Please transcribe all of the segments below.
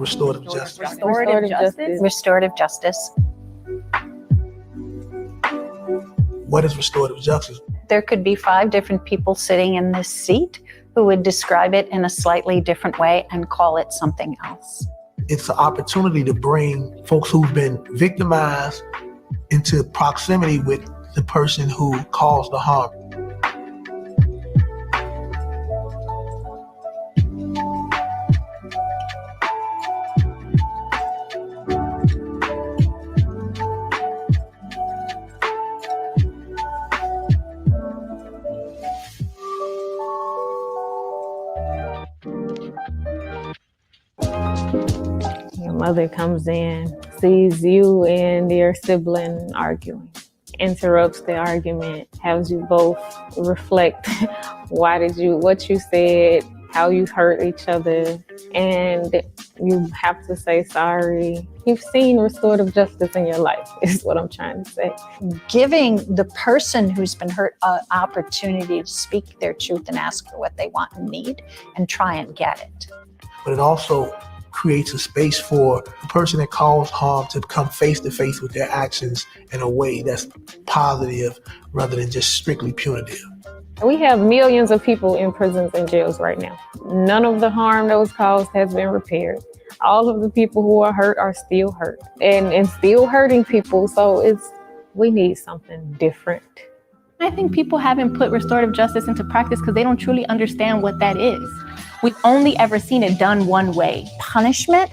Restorative justice. Restorative justice. What is restorative justice? There could be 5 different people sitting in this seat who would describe it in a slightly different way and call it something else. It's an opportunity to bring folks who've been victimized into proximity with the person who caused the harm. Your mother comes in, sees you and your sibling arguing, interrupts the argument, has you both reflect what you said, how you hurt each other, and you have to say sorry. You've seen restorative justice in your life, is what I'm trying to say. Giving the person who's been hurt an opportunity to speak their truth and ask for what they want and need and try and get it. But it also creates a space for the person that caused harm to come face to face with their actions in a way that's positive rather than just strictly punitive. We have millions of people in prisons and jails right now. None of the harm that was caused has been repaired. All of the people who are hurt are still hurt and still hurting people. So we need something different. I think people haven't put restorative justice into practice because they don't truly understand what that is. We've only ever seen it done one way. Punishment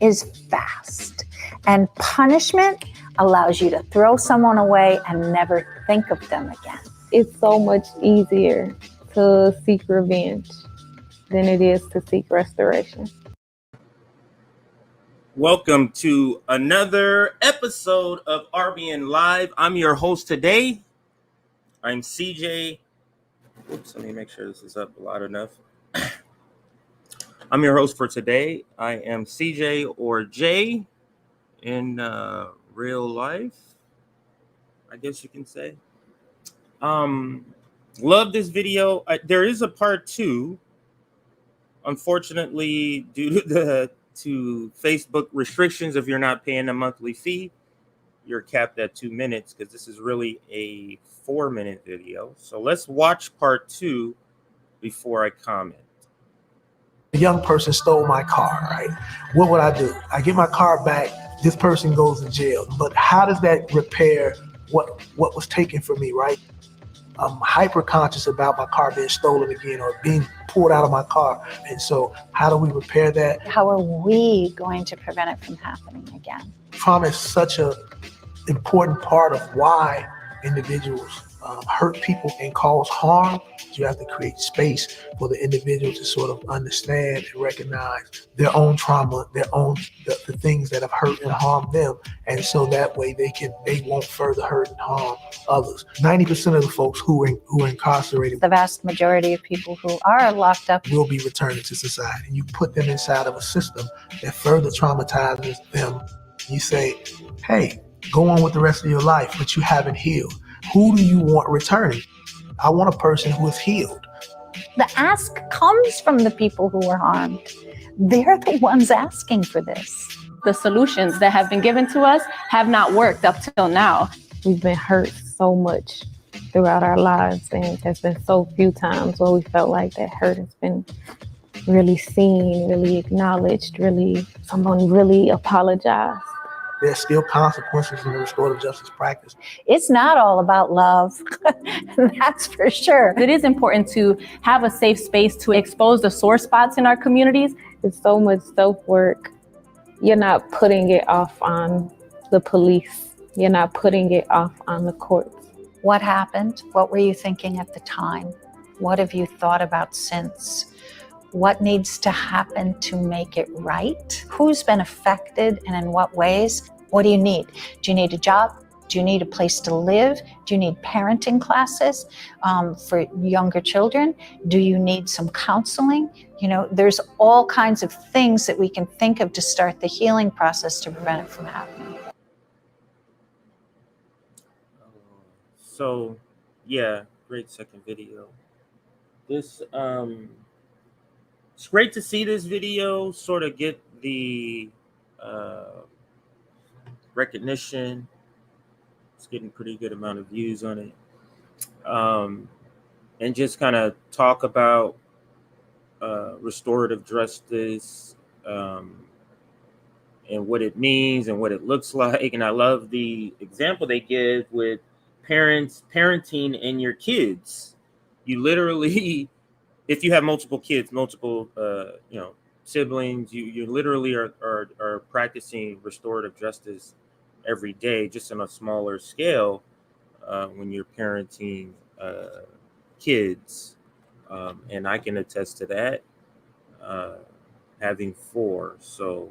is fast, and punishment allows you to throw someone away and never think of them again. It's so much easier to seek revenge than it is to seek restoration. Welcome to another episode of RBN Live. I'm your host today. I'm CJ. Oops, let me make sure this is up loud enough. I'm your host for today. I am CJ or Jay in real life, I guess you can say. Love this video. There is a part 2. Unfortunately, due to Facebook restrictions, if you're not paying a monthly fee, you're capped at 2 minutes because this is really a 4-minute video. So let's watch part 2 before I comment. A young person stole my car, right? What would I do? I get my car back, this person goes to jail. But how does that repair what was taken from me, right? I'm hyper conscious about my car being stolen again or being pulled out of my car. And so how do we repair that? How are we going to prevent it from happening again? Trauma is such an important part of why individuals hurt people and cause harm. You have to create space for the individual to sort of understand and recognize their own trauma, the things that have hurt and harmed them. And so that way they won't further hurt and harm others. 90% of the folks who are incarcerated, the vast majority of people who are locked up, will be returning to society. You put them inside of a system that further traumatizes them. You say, hey, go on with the rest of your life, but you haven't healed. Who do you want returning? I want a person who is healed. The ask comes from the people who were harmed. They're the ones asking for this. The solutions that have been given to us have not worked up till now. We've been hurt so much throughout our lives, and there's been so few times where we felt like that hurt has been really seen, really acknowledged, someone really apologized. There's still consequences in the restorative justice practice. It's not all about love, that's for sure. It is important to have a safe space to expose the sore spots in our communities. It's so much self-work. You're not putting it off on the police. You're not putting it off on the courts. What happened? What were you thinking at the time? What have you thought about since? What needs to happen to make it right? Who's been affected and in what ways? What do you need? Do you need a job? Do you need a place to live? Do you need parenting classes for younger children? Do you need some counseling? You know, there's all kinds of things that we can think of to start the healing process to prevent it from happening. So, yeah, great second video. This It's great to see this video sort of get the recognition. It's getting pretty good amount of views on it. And just kind of talk about restorative justice and what it means and what it looks like. And I love the example they give with parenting and your kids. You literally, if you have multiple kids, multiple siblings, you literally are practicing restorative justice every day, just on a smaller scale when you're parenting kids. And I can attest to that, having 4. So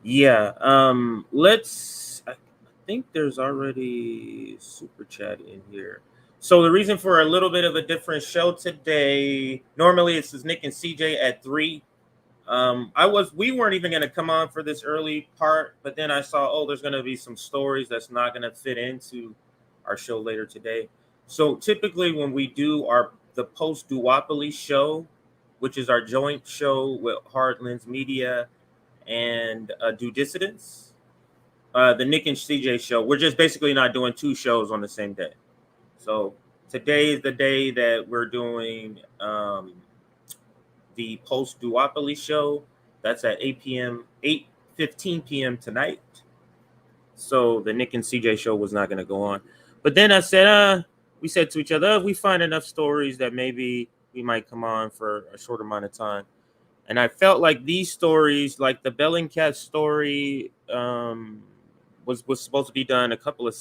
yeah, I think there's already super chat in here. So the reason for a little bit of a different show today, normally it's Nick and CJ at 3. We weren't even going to come on for this early part, but then I saw, there's going to be some stories that's not going to fit into our show later today. So typically when we do the post duopoly show, which is our joint show with Hard Lens Media and Do Dissidents, the Nick and CJ show, we're just basically not doing 2 shows on the same day. So today is the day that we're doing the post duopoly show. That's at 8:15 p.m. tonight. So the Nick and CJ show was not going to go on. But then I said, we said to each other, if we find enough stories that maybe we might come on for a short amount of time. And I felt like these stories, like the Bellingcat story, was supposed to be done a couple of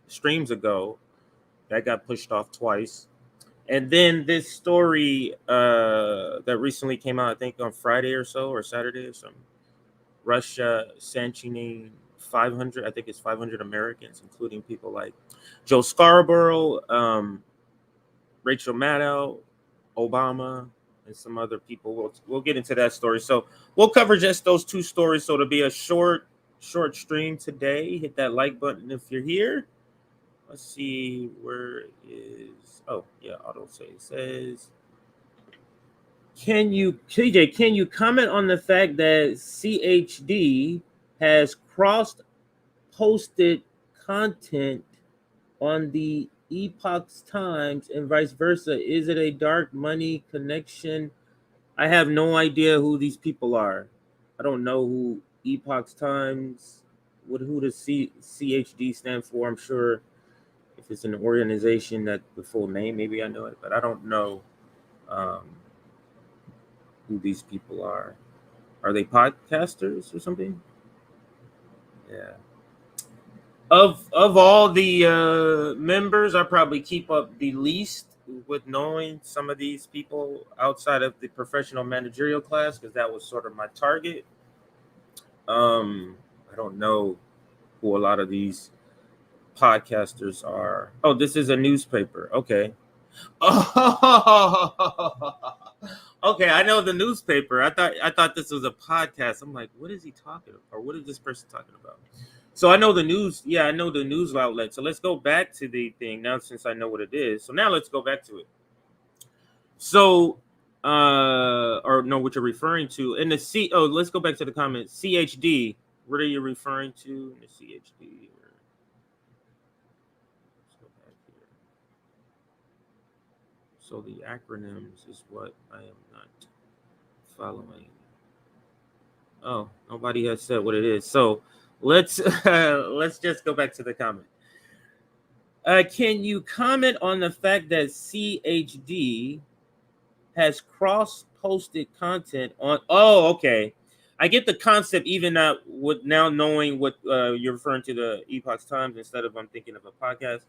streams ago. That got pushed off twice. And then this story that recently came out, I think on Friday or so, or Saturday or something. Russia sanctioning 500, I think it's 500 Americans, including people like Joe Scarborough, Rachel Maddow, Obama, and some other people. We'll get into that story. So we'll cover just those 2 stories. So it'll be a short stream today. Hit that like button if you're here. Let's see, where is, auto save says, KJ, can you comment on the fact that CHD has cross-posted content on the Epoch's Times and vice versa? Is it a dark money connection? I have no idea who these people are. I don't know who Epoch's Times, who does CHD stand for? I'm sure if it's an organization that the full name, maybe I know it, but I don't know who these people are. Are they podcasters or something? Yeah. Of all the members, I probably keep up the least with knowing some of these people outside of the professional managerial class, because that was sort of my target. I don't know who a lot of these podcasters are. Oh, this is a newspaper. Okay. Oh, okay. I know the newspaper. I thought this was a podcast. I'm like, what is he talking about? Or what is this person talking about? So I know the news. Yeah, I know the news outlet. So let's go back to the thing now, since I know what it is. So now let's go back to it. So, or no, what you're referring to in the let's go back to the comment. CHD. What are you referring to in the CHD? So the acronyms is what I am not following. Oh, nobody has said what it is. So let's just go back to the comment. Can you comment on the fact that CHD has cross-posted content on? Oh, okay. I get the concept, even with now knowing what you're referring to, the Epoch's Times, instead of I'm thinking of a podcast.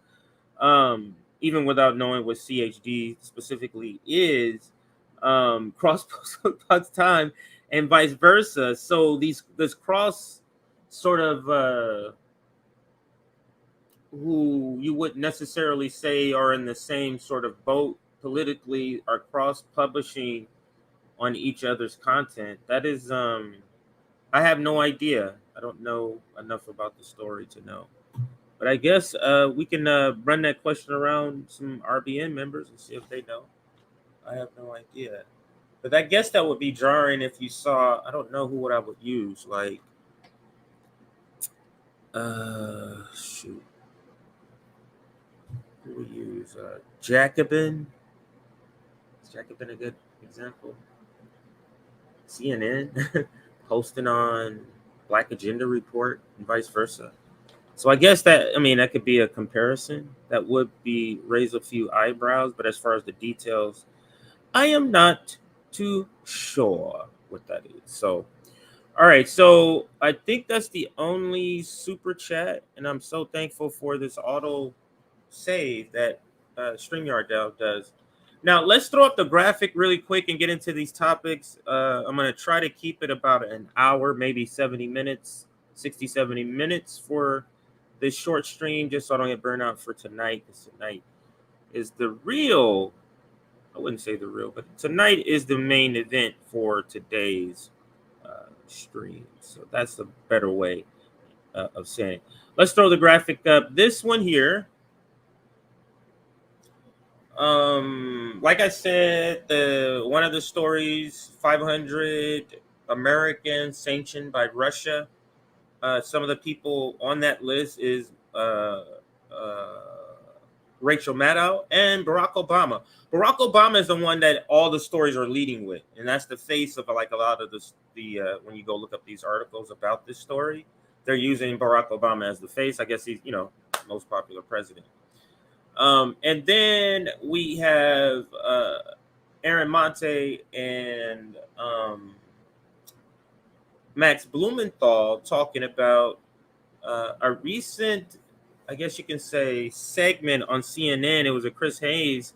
Even without knowing what CHD specifically is, cross-post time and vice versa. So this cross sort of who you wouldn't necessarily say are in the same sort of boat politically are cross-publishing on each other's content. That is, I have no idea. I don't know enough about the story to know. But I guess we can run that question around some RBN members and see if they know. I have no idea. But I guess that would be jarring if you saw, I don't know what I would use. Like, shoot. Who would we use? Jacobin. Is Jacobin a good example? CNN posting on Black Agenda Report and vice versa. So I guess that could be a comparison that would be raise a few eyebrows, but as far as the details, I am not too sure what that is. So all right, so I think that's the only super chat, and I'm so thankful for this auto save that StreamYard does. Now, let's throw up the graphic really quick and get into these topics. I'm going to try to keep it about an hour, maybe 70 minutes, 60, 70 minutes for this short stream, just so I don't get burned out for tonight, because tonight is the real, I wouldn't say the real, but tonight is the main event for today's stream. So that's a better way of saying it. Let's throw the graphic up. This one here, like I said, one of the stories, 500 Americans sanctioned by Russia. Some of the people on that list is Rachel Maddow and Barack Obama. Barack Obama is the one that all the stories are leading with, and that's the face of like a lot of the when you go look up these articles about this story, they're using Barack Obama as the face. I guess he's most popular president. And then we have Aaron Monte and Max Blumenthal talking about a recent, I guess you can say, segment on CNN. It was a Chris Hayes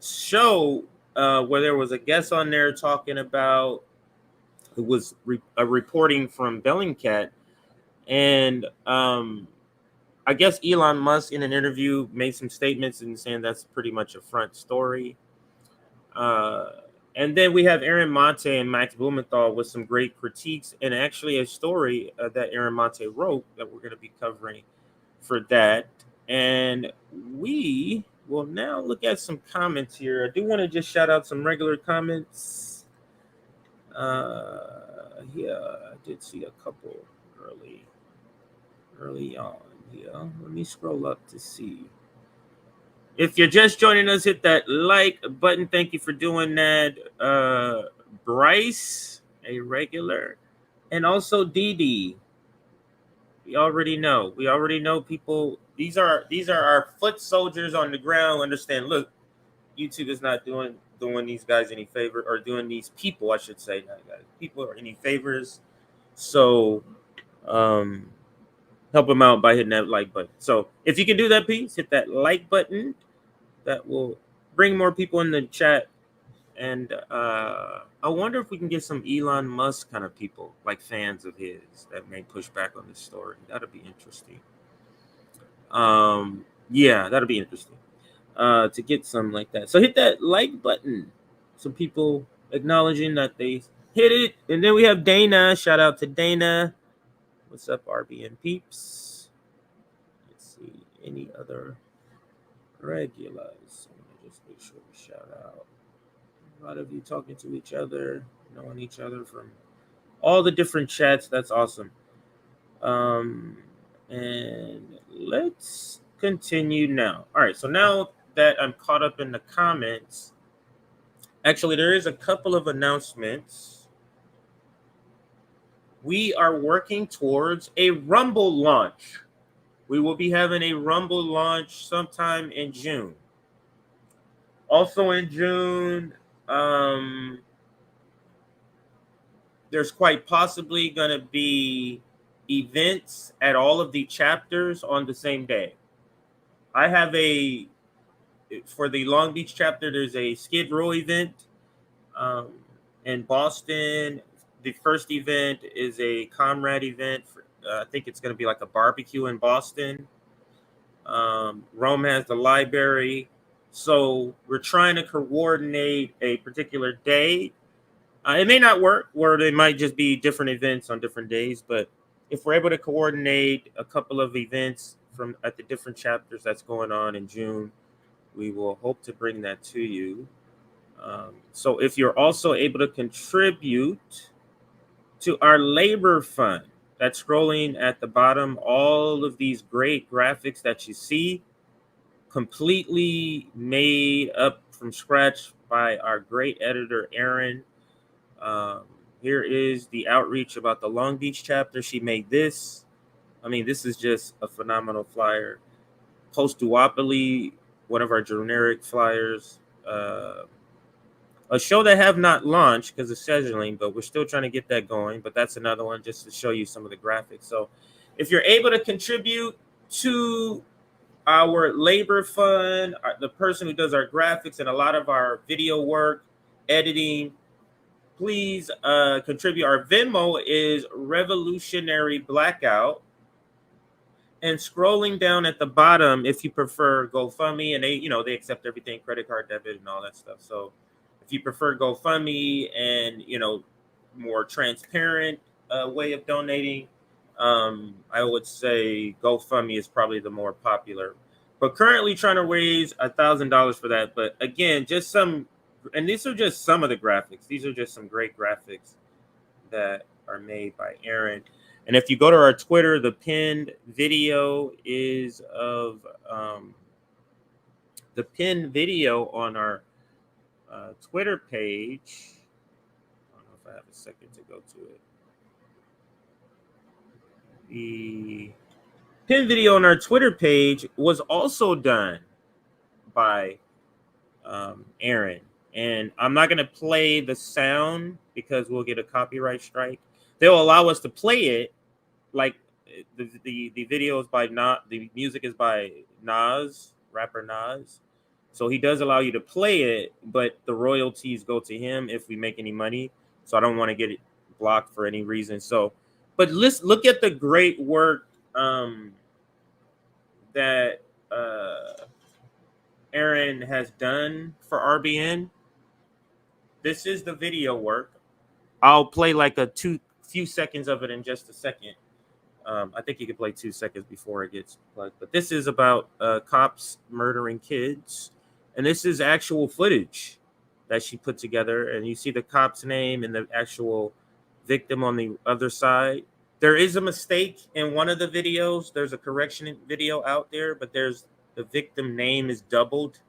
show where there was a guest on there talking about, it was a reporting from Bellingcat, and I guess Elon Musk in an interview made some statements and saying that's pretty much a front story. And then we have Aaron Monte and Max Blumenthal with some great critiques, and actually a story that Aaron Monte wrote that we're going to be covering for that. And we will now look at some comments here. I do want to just shout out some regular comments. Yeah, I did see a couple early on. Yeah, let me scroll up to see. If you're just joining us, hit that like button. Thank you for doing that. Bryce, a regular, and also Dee. We already know people. These are our foot soldiers on the ground. Understand? Look, YouTube is not doing these guys any favor, or doing these people, I should say, not guys, people, or any favors. So, help them out by hitting that like button. So if you can do that, please hit that like button. That will bring more people in the chat. And I wonder if we can get some Elon Musk kind of people, like fans of his, that may push back on this story. That'll be interesting. Yeah, that'll be interesting to get some like that. So hit that like button. Some people acknowledging that they hit it. And then we have Dana. Shout out to Dana. What's up, RBN peeps? Let's see. Any other regulars? Let me just make sure we shout out. A lot of you talking to each other, knowing each other from all the different chats. That's awesome. And let's continue now. All right, so now that I'm caught up in the comments, actually, there is a couple of announcements. We are working towards a Rumble launch. We will be having a Rumble launch sometime in June. Also in June, there's quite possibly going to be events at all of the chapters on the same day. I have for the Long Beach chapter, there's a Skid Row event. In Boston, the first event is a Comrade event. I think it's going to be like a barbecue in Boston. Rome has the library. So we're trying to coordinate a particular day. It may not work, or they might just be different events on different days. But if we're able to coordinate a couple of events at the different chapters that's going on in June, we will hope to bring that to you. So if you're also able to contribute to our labor fund, that's scrolling at the bottom, all of these great graphics that you see, completely made up from scratch by our great editor, Erin. Here is the outreach about the Long Beach chapter. She made this. I mean, this is just a phenomenal flyer. Post-duopoly, one of our generic flyers. A show that have not launched because of scheduling, but we're still trying to get that going. But that's another one just to show you some of the graphics. So if you're able to contribute to our labor fund, the person who does our graphics and a lot of our video work, editing, please contribute. Our Venmo is Revolutionary Blackout. And scrolling down at the bottom, if you prefer GoFundMe, and they accept everything, credit card, debit, and all that stuff. So if you prefer GoFundMe and more transparent way of donating, I would say GoFundMe is probably the more popular. But currently trying to raise $1,000 for that. But again, just some, and these are just some of the graphics. These are just some great graphics that are made by Erin. And if you go to our Twitter, the pinned video is of the pinned video on our Twitter page. I don't know if I have a second to go to it. The pinned video on our Twitter page was also done by Erin. And I'm not going to play the sound because we'll get a copyright strike. They'll allow us to play it. Like the video is by the music is by Nas, rapper Nas. So he does allow you to play it, but the royalties go to him if we make any money. So I don't want to get it blocked for any reason. So, but let's look at the great work that Erin has done for RBN. This is the video work. I'll play like few seconds of it in just a second. I think you can play 2 seconds before it gets plugged. But this is about cops murdering kids. And this is actual footage that she put together. And you see the cop's name and the actual victim on the other side. There is a mistake in one of the videos. There's a correction video out there, but the victim name is doubled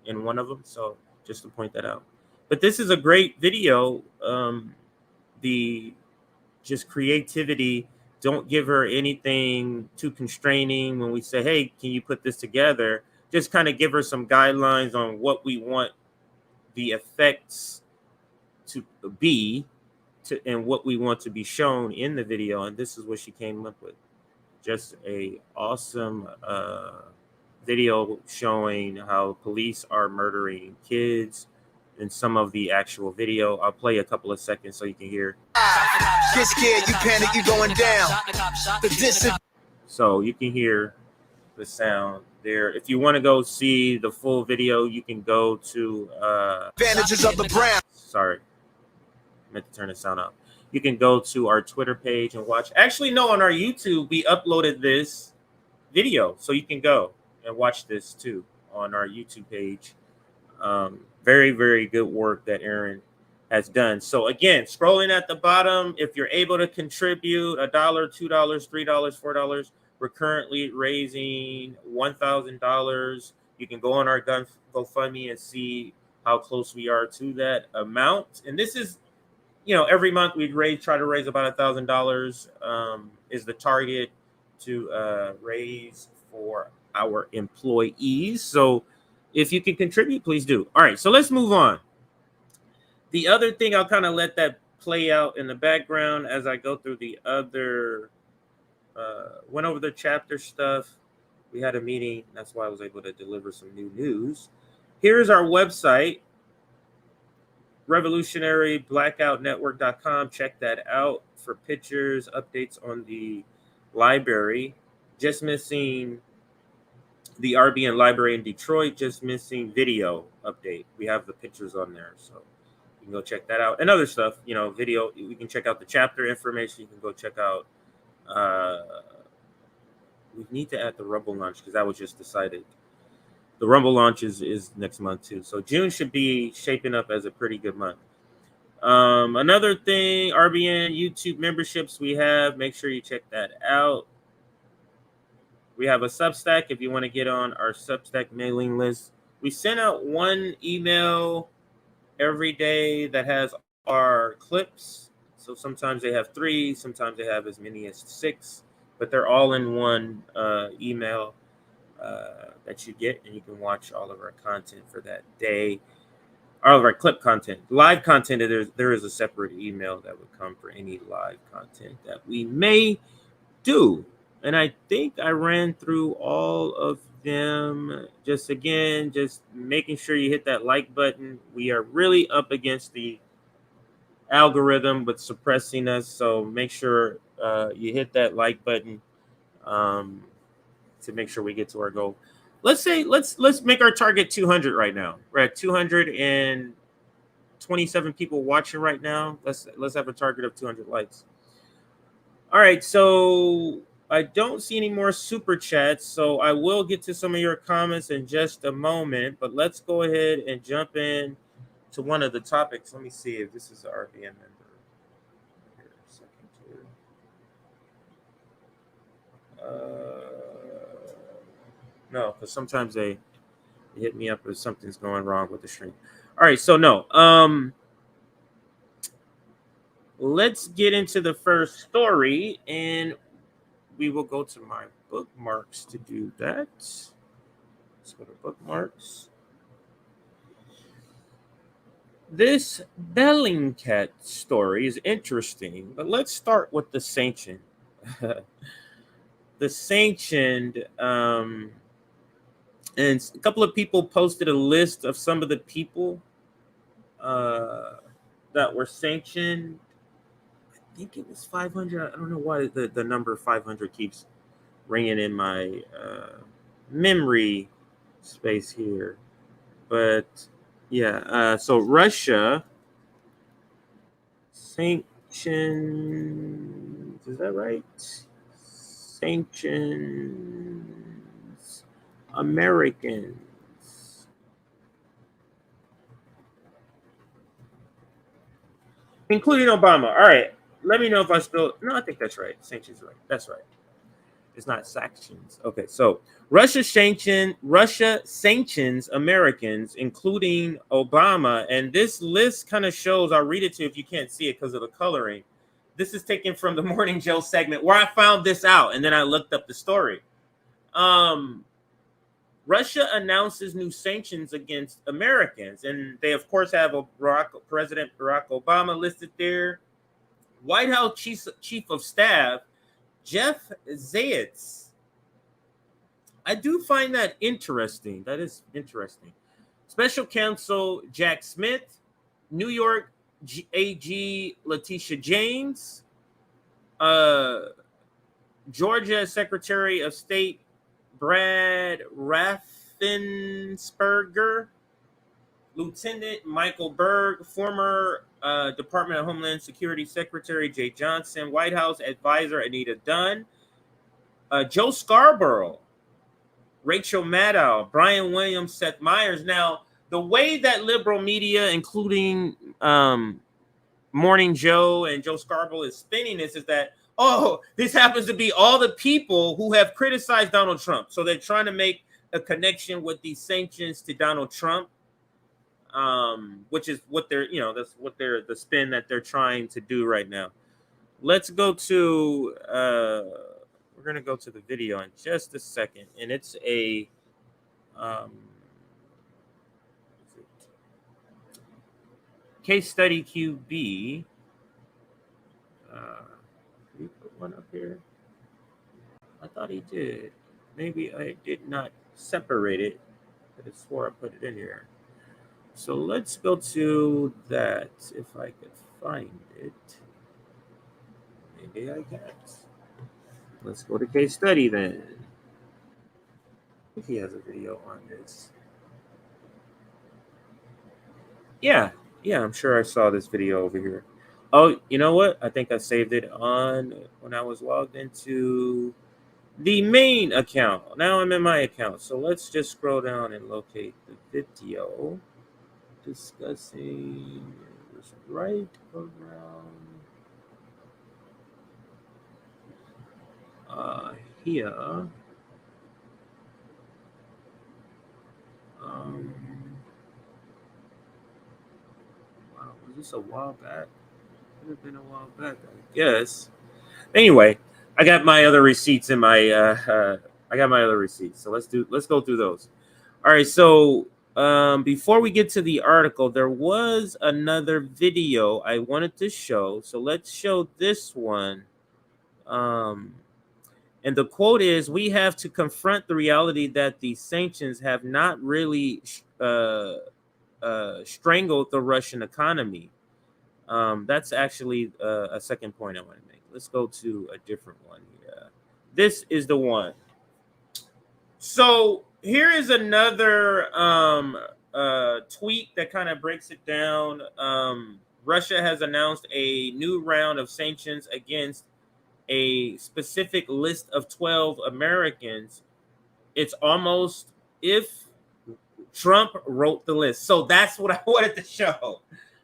in one of them. So just to point that out. But this is a great video. The just creativity. Don't give her anything too constraining when we say, hey, can you put this together? Just kind of give her some guidelines on what we want the effects to be and what we want to be shown in the video. And this is what she came up with. Just a awesome video showing how police are murdering kids and some of the actual video. I'll play a couple of seconds so you can hear. Get scared, you panic, you going down. So you can hear the sound there. If you want to go see the full video, you can go to advantages of the brand. Sorry, I meant to turn the sound up. You can go to our Twitter page and watch. Actually, no, on our YouTube, we uploaded this video, so you can go and watch this too on our YouTube page. Very, very good work that Erin has done. So again, scrolling at the bottom, if you're able to contribute $1, $2, $3, $4, we're currently raising $1,000. You can go on our GoFundMe and see how close we are to that amount. And this is, every month we try to raise about $1,000 is the target to raise for our employees. So if you can contribute, please do. All right, so let's move on. The other thing, I'll kind of let that play out in the background as I go through the other, went over the chapter stuff. We had a meeting. That's why I was able to deliver some new news. Here's our website, revolutionaryblackoutnetwork.com. Check that out for pictures, updates on the library. Just missing the RBN library in Detroit, just missing video update. We have the pictures on there, so you can go check that out. And other stuff, video. We can check out the chapter information. You can go check out. We need to add the Rumble launch because that was just decided. The Rumble launch is next month too. So June should be shaping up as a pretty good month. Another thing, RBN YouTube memberships we have. Make sure you check that out. We have a Substack if you want to get on our Substack mailing list. We send out one email every day that has our clips. So sometimes they have 3, sometimes they have as many as 6, but they're all in one email that you get, and you can watch all of our content for that day. All of our clip content. Live content, there is a separate email that would come for any live content that we may do. And I think I ran through all of them. Just making sure you hit that like button. We are really up against the algorithm with suppressing us, so make sure you hit that like button to make sure we get to our goal. Let's make our target 200 right now. We're at 227 people watching right now. Let's have a target of 200 likes. All right, so I don't see any more super chats, so I will get to some of your comments in just a moment, but let's go ahead and jump in to one of the topics. Let me see if this is an RBN member. Here, a second here. No, because sometimes they hit me up if something's going wrong with the stream. All right, so no. Let's get into the first story, and we will go to my bookmarks to do that. Let's go to bookmarks. This Bellingcat story is interesting, but let's start with the Sanctioned. The Sanctioned, and a couple of people posted a list of some of the people that were sanctioned. I think it was 500. I don't know why the number 500 keeps ringing in my memory space here. But yeah, so Russia sanctions, is that right? Sanctions Americans. Including Obama. All right. Let me know if I think that's right. Sanctions, right. That's right. It's not sanctions. Okay, so Russia sanctions Americans, including Obama. And this list kind of shows, I'll read it to you if you can't see it because of the coloring. This is taken from the Morning Joe segment where I found this out, and then I looked up the story. Russia announces new sanctions against Americans, and they, of course, have President Barack Obama listed there. White House Chief of Staff Jeff Zients. I do find that interesting. That is interesting. Special Counsel Jack Smith, New York AG Letitia James, Georgia Secretary of State Brad Raffensperger, Lieutenant Michael Berg, former Department of Homeland Security Secretary Jay Johnson, White House Advisor Anita Dunn, Joe Scarborough, Rachel Maddow, Brian Williams, Seth Meyers. Now, the way that liberal media, including Morning Joe and Joe Scarborough, is spinning this is that, this happens to be all the people who have criticized Donald Trump. So they're trying to make a connection with these sanctions to Donald Trump. Which is what that's what the spin that they're trying to do right now. Let's go to we're gonna go to the video in just a second, and it's a case study QB. Did he put one up here? I thought he did. Maybe I did not separate it, but I swore I put it in here. So let's go to that, if I could find it. Maybe I can't. Let's go to case study then. If he has a video on this. Yeah, I'm sure I saw this video over here. Oh, you know what? I think I saved it on when I was logged into the main account. Now I'm in my account. So let's just scroll down and locate the video discussing right around here. Wow, was this a while back? Could have been a while back, I guess. Anyway, I got my other receipts in my I got my other receipts. So let's go through those. All right, so before we get to the article, there was another video I wanted to show. So let's show this one. And the quote is, "We have to confront the reality that the sanctions have not really strangled the Russian economy." That's actually a second point I want to make. Let's go to a different one here. This is the one. So here is another tweet that kind of breaks it down. Russia has announced a new round of sanctions against a specific list of 12 Americans. It's almost if Trump wrote the list. So that's what I wanted to show.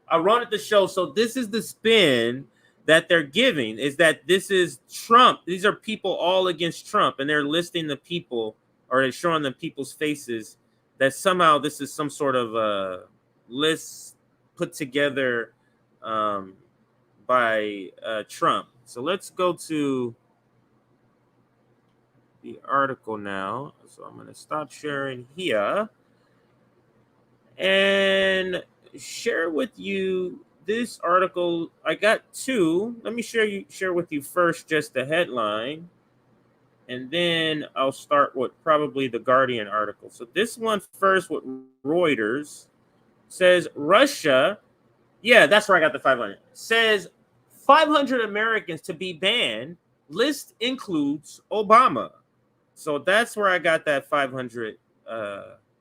I wanted to show. So this is the spin that they're giving, is that this is Trump. These are people all against Trump, and they're listing the people, or they're showing the people's faces, that somehow this is some sort of a list put together by Trump. So let's go to the article now. So I'm going to stop sharing here and share with you this article. I got two. Let me share with you first just the headline, and then I'll start with probably the Guardian article. So this one first with Reuters says Russia, yeah, that's where I got the 500, says 500 Americans to be banned. List includes Obama. So that's where I got that 500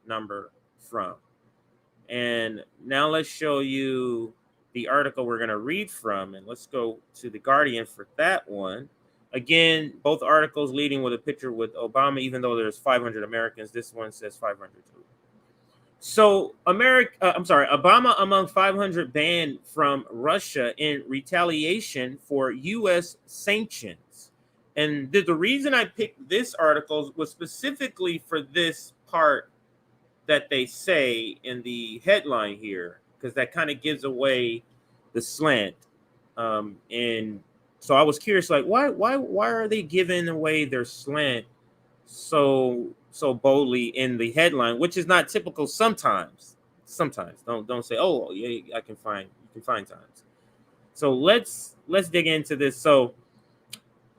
number from. And now let's show you the article we're going to read from. And let's go to the Guardian for that one. Again, both articles leading with a picture with Obama, even though there's 500 Americans. This one says 500 too. So Obama among 500 banned from Russia in retaliation for U.S. sanctions. And the reason I picked this article was specifically for this part that they say in the headline here, because that kind of gives away the slant. And so I was curious, like, why are they giving away their slant so boldly in the headline, which is not typical sometimes. Don't say, oh yeah, you can find times. So let's dig into this. So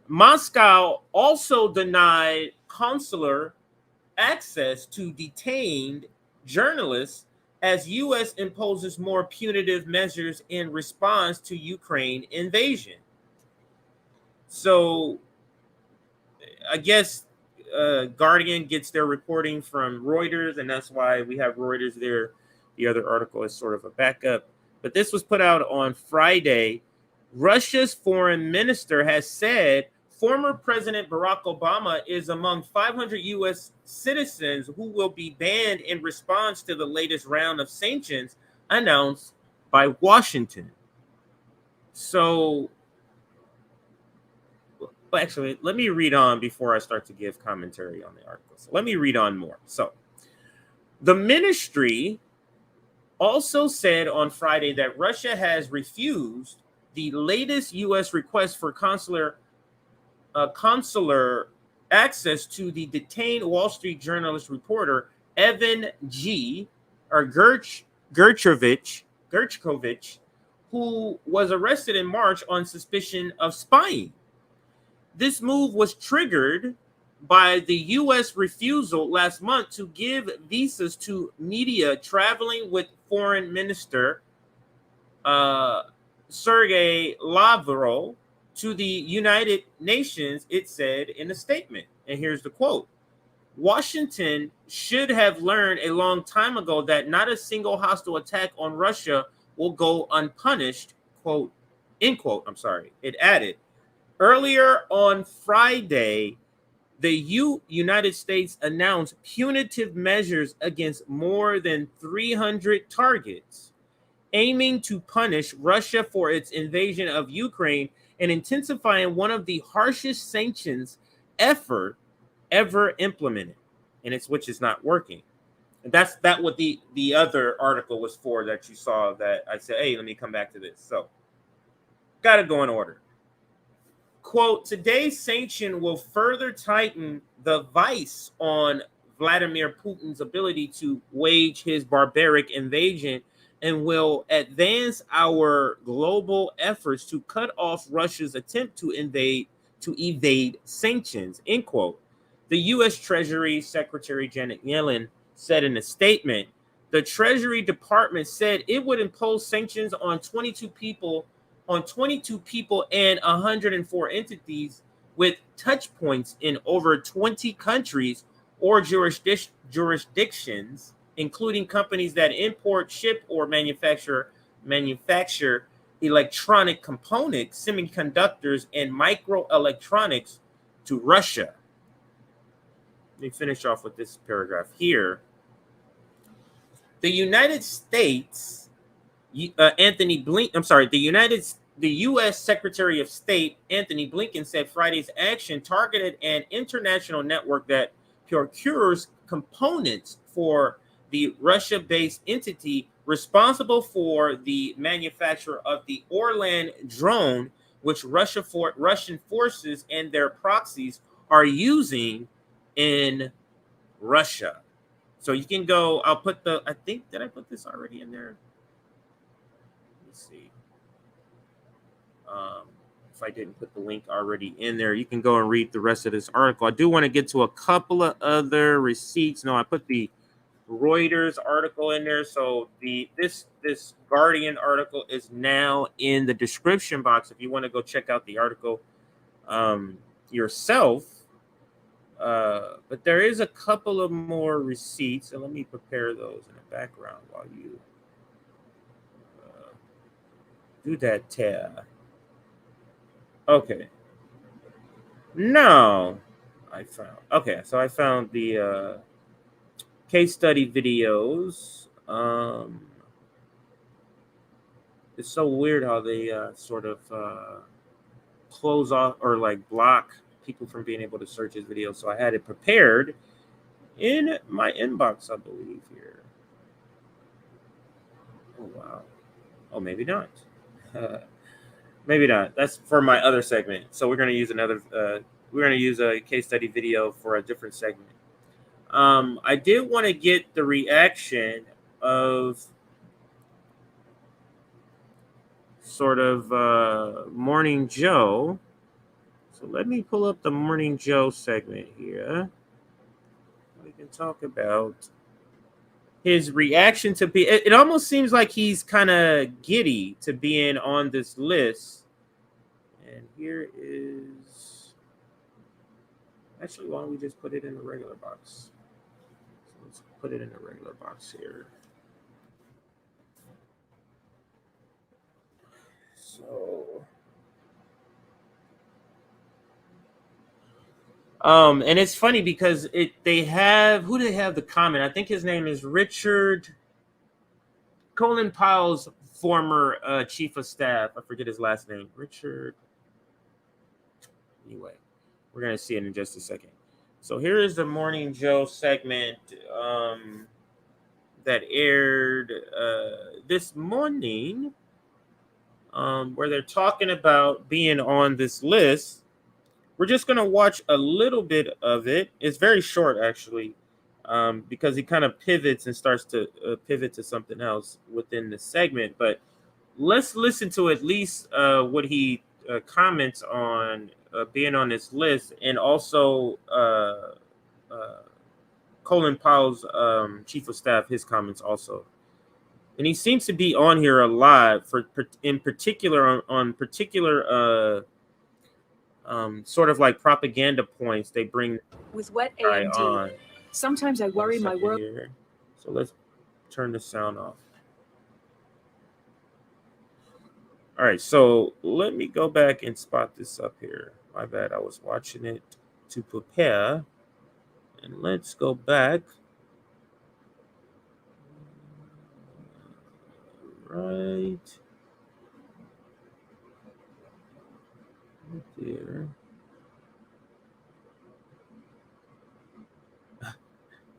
Moscow also denied consular access to detained journalists as U.S. imposes more punitive measures in response to Ukraine invasion. So I guess Guardian gets their reporting from Reuters, and that's why we have Reuters there. The other article is sort of a backup. But this was put out on Friday. Russia's foreign minister has said former President Barack Obama is among 500 U.S. citizens who will be banned in response to the latest round of sanctions announced by Washington. So, but actually, let me read on before I start to give commentary on the article. So let me read on more. So the ministry also said on Friday that Russia has refused the latest U.S. request for consular access to the detained Wall Street journalist reporter Evan Gershkovich, who was arrested in March on suspicion of spying. This move was triggered by the U.S. refusal last month to give visas to media traveling with Foreign Minister Sergei Lavrov to the United Nations, it said in a statement. And here's the quote. Washington should have learned a long time ago that not a single hostile attack on Russia will go unpunished, quote, end quote, it added. Earlier on Friday, The United States announced punitive measures against more than 300 targets, aiming to punish Russia for its invasion of Ukraine and intensifying one of the harshest sanctions ever implemented, and which is not working. And that's what the other article was for that you saw, that I said, hey, let me come back to this. So gotta go in order. Quote, today's sanction will further tighten the vice on Vladimir Putin's ability to wage his barbaric invasion and will advance our global efforts to cut off Russia's attempt to evade sanctions, end quote. The U.S. Treasury Secretary Janet Yellen said in a statement, the Treasury Department said it would impose sanctions on 22 people and 104 entities with touch points in over 20 countries or jurisdictions, including companies that import, ship, or manufacture electronic components, semiconductors, and microelectronics to Russia. Let me finish off with this paragraph here. The United States, the U.S. Secretary of State Anthony Blinken said Friday's action targeted an international network that procures components for the Russia-based entity responsible for the manufacture of the Orlan drone, which Russian forces and their proxies are using in Russia. So you can go, I think, did I put this already in there? Let's see. If I didn't put the link already in there, you can go and read the rest of this article. I do want to get to a couple of other receipts. No, I put the Reuters article in there. So this Guardian article is now in the description box if you want to go check out the article yourself. But there is a couple of more receipts, and let me prepare those in the background while you do that tab. Okay. Now I found the case study videos. It's so weird how they sort of close off or like block people from being able to search his video. So I had it prepared in my inbox, I believe, here. Oh, wow. Oh, maybe not. Maybe not. That's for my other segment. So we're going to use a case study video for a different segment. I did want to get the reaction of sort of Morning Joe. So let me pull up the Morning Joe segment here. We can talk about his reaction to be. It almost seems like he's kind of giddy to being on this list. And here is. Actually, why don't we just put it in the regular box? So let's put it in the regular box here. So. And it's funny because they have the comment. I think his name is Richard Colin Powell's former chief of staff. I forget his last name. Richard. Anyway, we're gonna see it in just a second. So here is the Morning Joe segment that aired this morning, where they're talking about being on this list. We're just going to watch a little bit of it. It's very short, actually, because he kind of pivots and starts to pivot to something else within the segment. But let's listen to at least what he comments on being on this list, and also Colin Powell's chief of staff, his comments also. And he seems to be on here a lot, in particular on particular sort of like propaganda points they bring with wet AMD on. Sometimes I worry my world here. So let's turn the sound off. All right, so let me go back and spot this up here. My bad, I was watching it to prepare. And let's go back. Right there.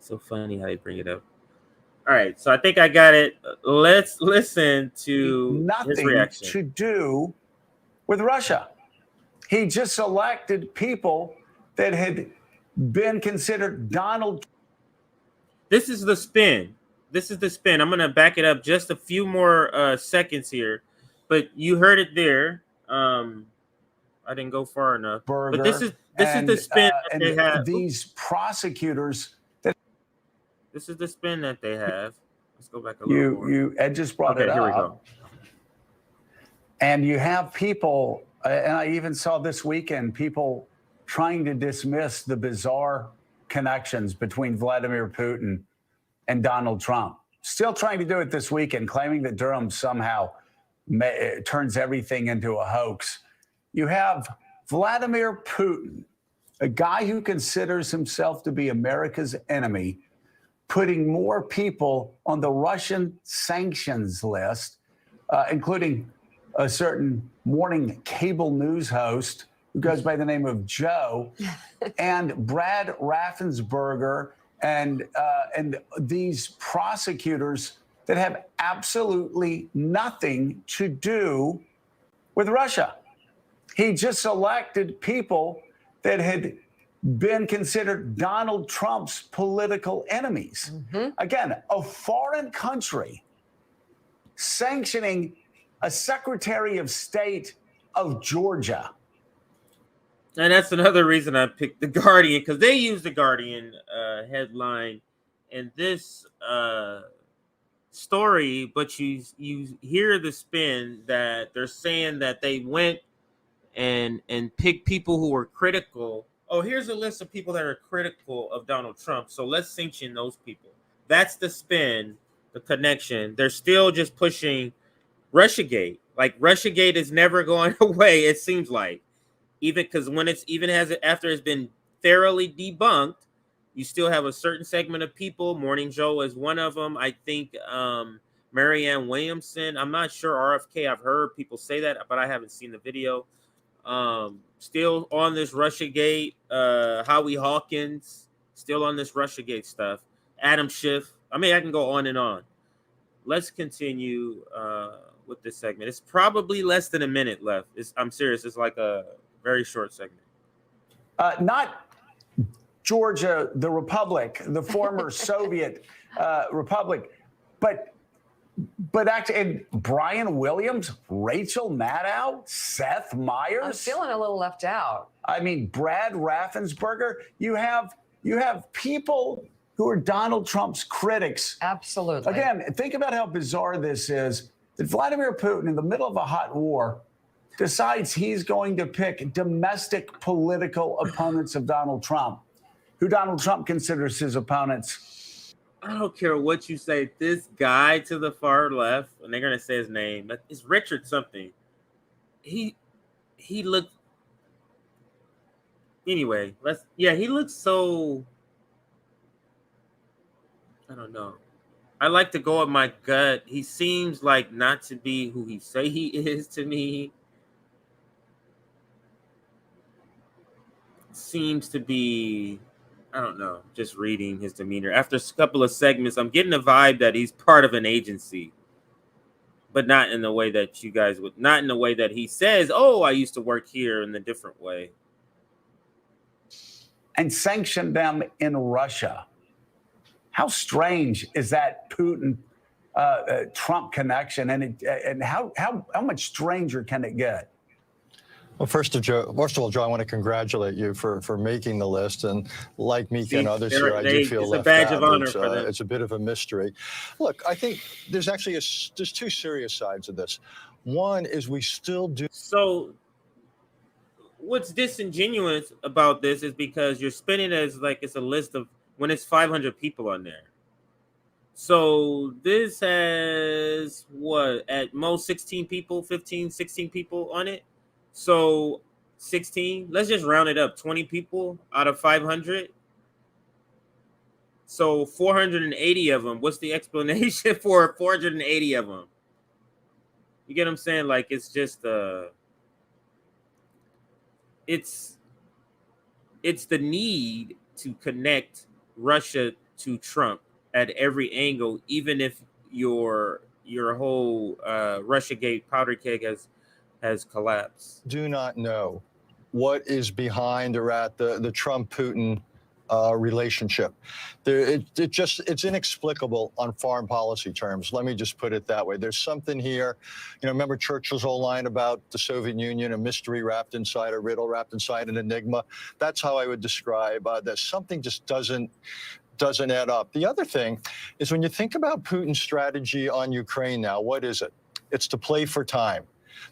So funny how they bring it up. All right, so I think I got it. Let's listen to his nothing reaction. to do with Russia. He just selected people that had been considered Donald. This is the spin. This is the spin. I'm gonna back it up just a few more seconds here, but you heard it there. I didn't go far enough. But this is the spin that they have. These prosecutors. This is the spin that they have. Let's go back a little more. Ed just brought it up. Here we go. And you have people, and I even saw this weekend, people trying to dismiss the bizarre connections between Vladimir Putin and Donald Trump. Still trying to do it this weekend, claiming that Durham somehow turns everything into a hoax. You have Vladimir Putin, a guy who considers himself to be America's enemy, putting more people on the Russian sanctions list, including a certain morning cable news host who goes by the name of Joe, and Brad Raffensperger, and these prosecutors that have absolutely nothing to do with Russia. He just elected people that had been considered Donald Trump's political enemies. Again, a foreign country sanctioning a Secretary of State of Georgia. And that's another reason I picked The Guardian, because they use The Guardian headline in this story, but you hear the spin that they're saying that they went and picked people who were critical. Oh, here's a list of people that are critical of Donald Trump, so let's sanction those people. That's the spin, the connection. They're still just pushing Russiagate. Like, Russiagate is never going away, it seems like. Even because when it's even after it's been thoroughly debunked, you still have a certain segment of people. Morning Joe is one of them. I think Marianne Williamson. I'm not sure RFK. I've heard people say that, but I haven't seen the video. Still on this Russiagate. Howie Hawkins still on this Russiagate stuff. Adam Schiff. I mean, I can go on and on. Let's continue with this segment. It's probably less than a minute left. I'm serious. It's like a very short segment. Not Georgia, the Republic, the former Soviet Republic, but actually, and Brian Williams, Rachel Maddow, Seth Meyers. I'm feeling a little left out. I mean, Brad Raffensperger. You have people who are Donald Trump's critics. Absolutely. Again, think about how bizarre this is. That Vladimir Putin, in the middle of a hot war, decides he's going to pick domestic political opponents of Donald Trump, who Donald Trump considers his opponents. I don't care what you say. This guy to the far left, and they're gonna say his name. It's Richard something. He looked. Anyway, he looks so. I don't know. I like to go with my gut. He seems like not to be who he say he is to me. Seems to be, I don't know, just reading his demeanor. After a couple of segments, I'm getting a vibe that he's part of an agency, but not in the way that you guys would, not in the way that he says, oh, I used to work here, in a different way. And sanction them in Russia. How strange is that Putin Trump connection, and how much stranger can it get? Well, first of all, Joe, I want to congratulate you for making the list. And like Mika and others here, I do feel left out. It's a badge of honor for them. It's a bit of a mystery. Look, I think there's actually there's two serious sides of this. One is we still do. So what's disingenuous about this is because you're spinning it as like it's a list of when it's 500 people on there. So this has what, at most 16 people, 15, 16 people on it. So 16. Let's just round it up. 20 people out of 500. So 480 of them. What's the explanation for 480 of them? You get what I'm saying? Like, it's just it's the need to connect Russia to Trump at every angle, even if your whole Russiagate powder keg has collapsed. Do not know what is behind or at the Trump-Putin relationship. It's inexplicable on foreign policy terms. Let me just put it that way. There's something here. Remember Churchill's old line about the Soviet Union, a mystery wrapped inside a riddle, wrapped inside an enigma. That's how I would describe that. Something just doesn't add up. The other thing is when you think about Putin's strategy on Ukraine now, what is it? It's to play for time.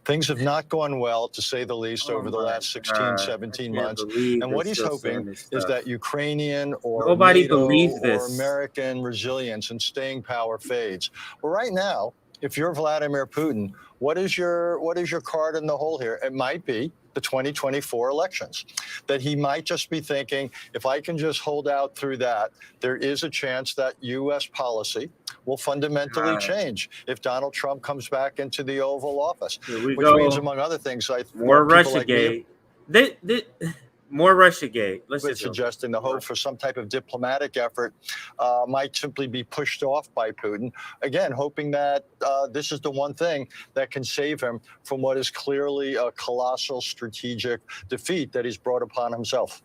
Things have not gone well, to say the least, over the last 16, 17 months. And what he's hoping is that Ukrainian or NATO or American resilience and staying power fades. Well, right now, if you're Vladimir Putin, what is your card in the hole here? It might be the 2024 elections, that he might just be thinking, if I can just hold out through that, there is a chance that U.S. policy will fundamentally change if Donald Trump comes back into the Oval Office, which means, among other things, more Russiagate. More Russiagate. Let's just suggesting the hope for some type of diplomatic effort might simply be pushed off by Putin. Again, hoping that this is the one thing that can save him from what is clearly a colossal strategic defeat that he's brought upon himself.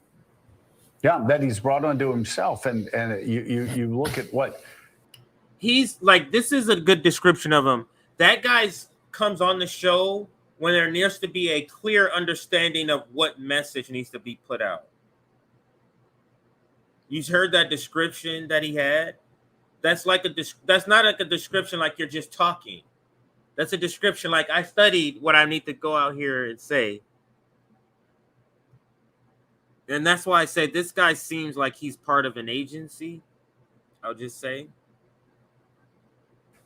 Yeah, that he's brought onto himself. And you look at what he's like. This is a good description of him. That guy comes on the show when there needs to be a clear understanding of what message needs to be put out. You heard that description that he had? That's like that's not like a description like you're just talking. That's a description like I studied what I need to go out here and say. And that's why I said this guy seems like he's part of an agency. I'll just say.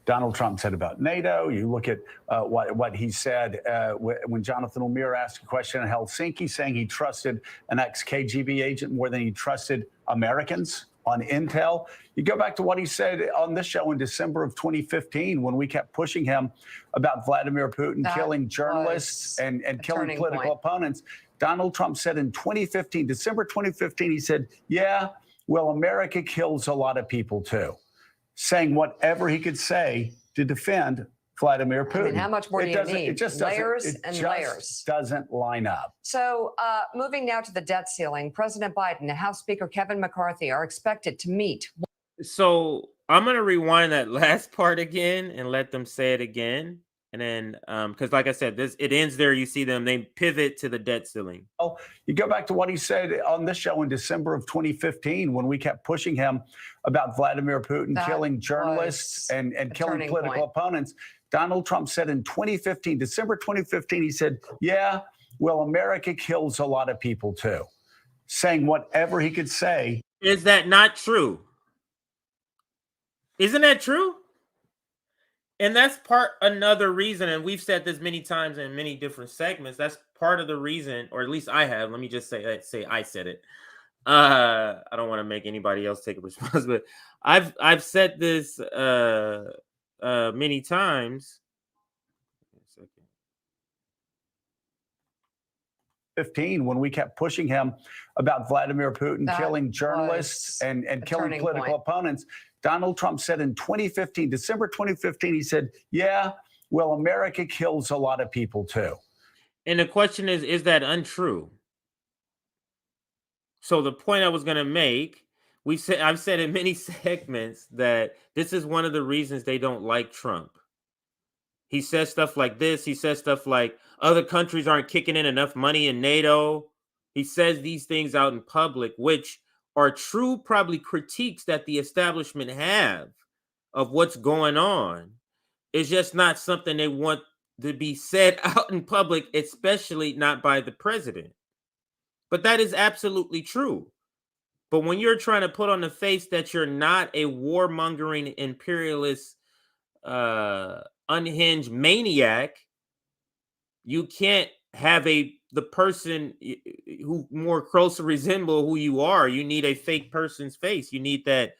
Donald Trump said about NATO. You look at what he said when Jonathan O'Meara asked a question in Helsinki, saying he trusted an ex-KGB agent more than he trusted Americans on intel. You go back to what he said on this show in December of 2015 when we kept pushing him about Vladimir Putin killing journalists and killing political opponents. Donald Trump said in 2015, December 2015, he said, yeah, well, America kills a lot of people too. Saying whatever he could say to defend Vladimir Putin. I mean, how much more do you need? It just layers and layers. Doesn't line up. So moving now to the debt ceiling, President Biden and House Speaker Kevin McCarthy are expected to meet. So I'm going to rewind that last part again and let them say it again. And then, because like I said, it ends there. You see them, they pivot to the debt ceiling. Oh, you go back to what he said on this show in December of 2015 when we kept pushing him about Vladimir Putin killing journalists and killing political opponents. Donald Trump said in 2015, December 2015, he said, yeah, well, America kills a lot of people too. Saying whatever he could say. Is that not true? Isn't that true? And that's another reason, and we've said this many times in many different segments, that's part of the reason, or at least I have, let me just say I said it. I don't want to make anybody else take a responsibility. I've said this many times. 15 when we kept pushing him about Vladimir Putin killing journalists and killing political opponents. Donald Trump said in 2015, December 2015, he said, yeah, well, America kills a lot of people too. And the question is that untrue? So the point I was going to make, I've said in many segments that this is one of the reasons they don't like Trump. He says stuff like this. He says stuff like other countries aren't kicking in enough money in NATO. He says these things out in public, which are true, probably critiques that the establishment have of what's going on. It's just not something they want to be said out in public, especially not by the president. But that is absolutely true. But when you're trying to put on the face that you're not a warmongering imperialist, unhinged maniac, you can't have the person who more closely resemble who you are. You need a fake person's face. You need that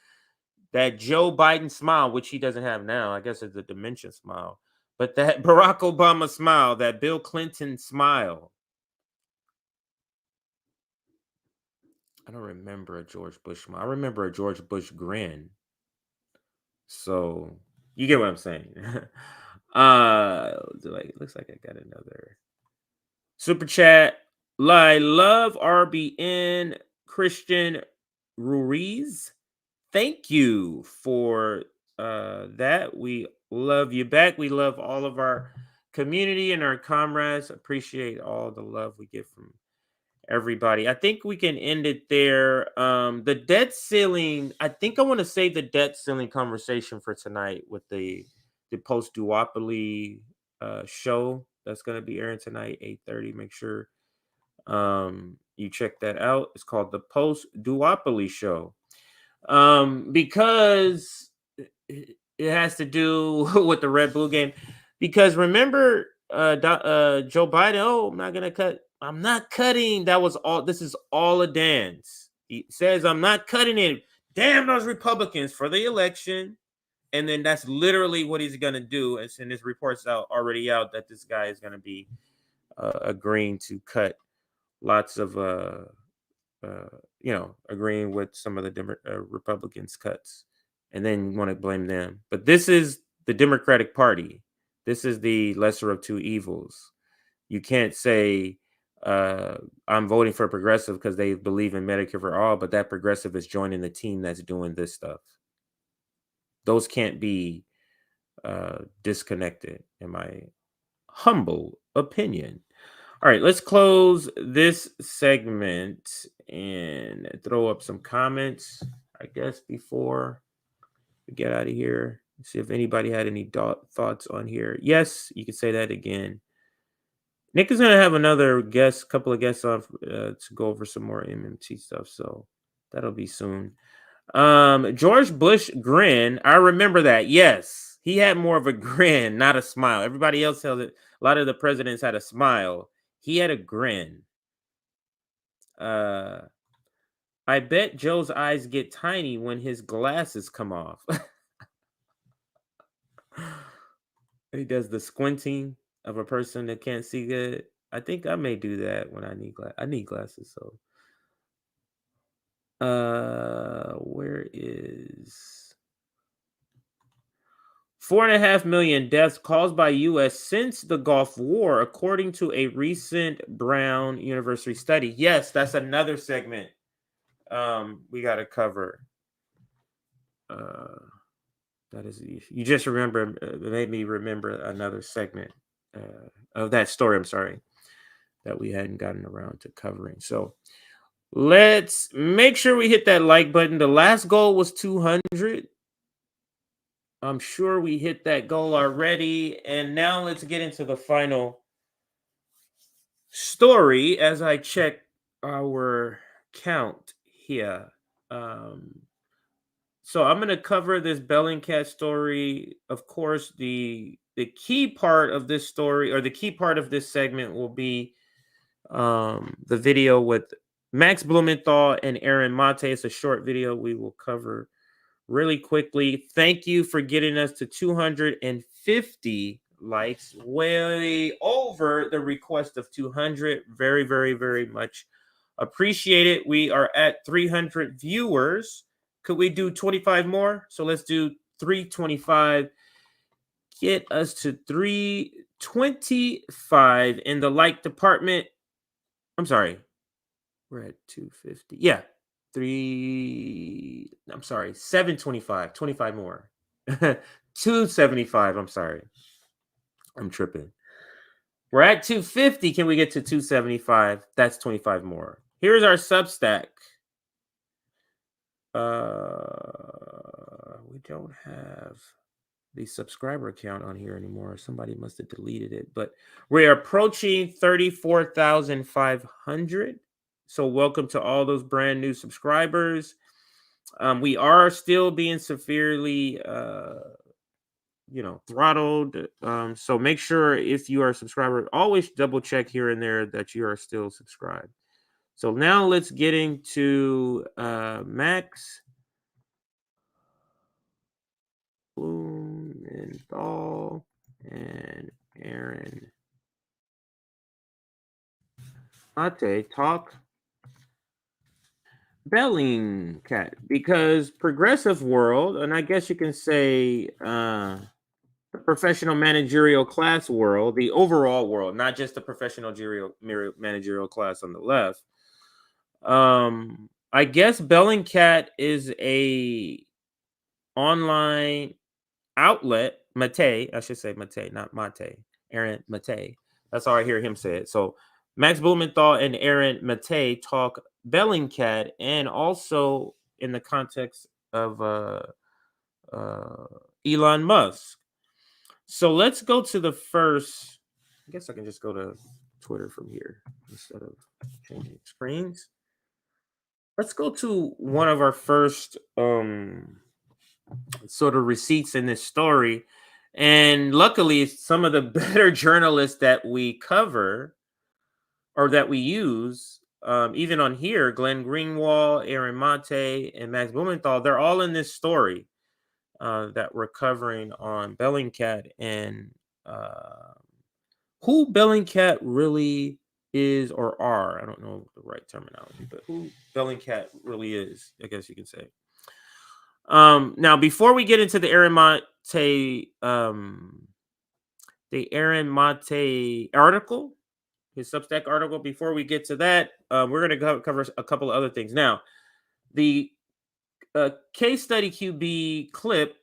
Joe Biden smile, which he doesn't have now. I guess it's a dementia smile. But that Barack Obama smile, that Bill Clinton smile. I don't remember a George Bush smile. I remember a George Bush grin. So you get what I'm saying. It looks like I got another super chat. I love RBN Christian Ruiz. Thank you for that. We love you back. We love all of our community and our comrades. Appreciate all the love we get from everybody. I think we can end it there. The debt ceiling, I think I want to save the debt ceiling conversation for tonight with the post duopoly show that's going to be airing tonight, 8:30. Make sure you check that out. It's called the post duopoly show. Because it has to do with the red blue game. Because remember, Joe Biden, I'm not cutting. That was all. This is all a dance. He says, I'm not cutting it. Damn those Republicans for the election. And then that's literally what he's going to do. And his report's already out that this guy is going to be agreeing to cut lots of agreeing with some of the Republicans' cuts, and then you want to blame them. But this is the Democratic Party. This is the lesser of two evils. You can't say I'm voting for progressive because they believe in Medicare for all, but that progressive is joining the team that's doing this stuff. Those can't be disconnected, in my humble opinion. All right, let's close this segment and throw up some comments, I guess, before we get out of here. See if anybody had any thoughts on here. Yes, you can say that again. Nick is going to have another couple of guests on to go over some more MMT stuff, so that'll be soon. George Bush grin. I remember that. Yes, he had more of a grin, not a smile. Everybody else held it. A lot of the presidents had a smile. He had a grin. I bet Joe's eyes get tiny when his glasses come off. He does the squinting of a person that can't see good. I think I may do that when I need glasses. So, where is 4.5 million deaths caused by U.S. since the Gulf War, according to a recent Brown University study. Yes, that's another segment we got to cover. That is, you just made me remember another segment of that story. I'm sorry, that we hadn't gotten around to covering. So let's make sure we hit that like button. The last goal was 200. I'm sure we hit that goal already. And now let's get into the final story as I check our count here. So I'm going to cover this Bellingcat story. Of course, the key part of this story, or the key part of this segment, will be the video with Max Blumenthal and Aaron Mate. It's a short video we will cover really quickly. Thank you for getting us to 250 likes, way over the request of 200. Very, very, very much appreciate it. We are at 300 viewers. Could we do 25 more? So let's do 325. Get us to 325 in the like department. I'm sorry. We're at 250. Yeah. 725. 25 more. 275. I'm sorry. I'm tripping. We're at 250. Can we get to 275? That's 25 more. Here's our Substack. We don't have the subscriber count on here anymore. Somebody must have deleted it, but we're approaching 34,500. So welcome to all those brand new subscribers. We are still being severely throttled. So make sure if you are a subscriber, always double check here and there that you are still subscribed. So now let's get into Max Blumenthal and Aaron Mate talk Bellingcat, because progressive world, and I guess you can say the professional managerial class world, the overall world, not just the professional managerial class on the left. I guess Bellingcat is a online outlet. Mate, I should say Mate, not Mate. Aaron Mate. That's how I hear him say it. So Max Blumenthal and Aaron Mate talk Bellingcat, and also in the context of Elon Musk. So let's go to the first. I guess I can just go to Twitter from here instead of changing screens. Let's go to one of our first sort of receipts in this story. And luckily, some of the better journalists that we cover or that we use, even on here, Glenn Greenwald, Aaron Mate, and Max Blumenthal, they're all in this story that we're covering on Bellingcat and who Bellingcat really is or are. I don't know the right terminology, but who Bellingcat really is, I guess you can say. Now, before we get into the Aaron Mate article, his Substack article, before we get to that, we're going to cover a couple of other things. Now, the case study QB clip,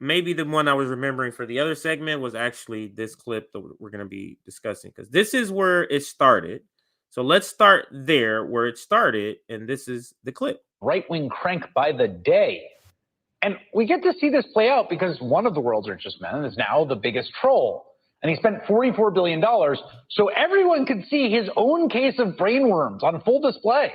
maybe the one I was remembering for the other segment was actually this clip that we're going to be discussing, because this is where it started. So let's start there where it started, and this is the clip. Right-wing crank by the day. And we get to see this play out because one of the world's richest men is now the biggest troll. And he spent $44 billion so everyone could see his own case of brainworms on full display.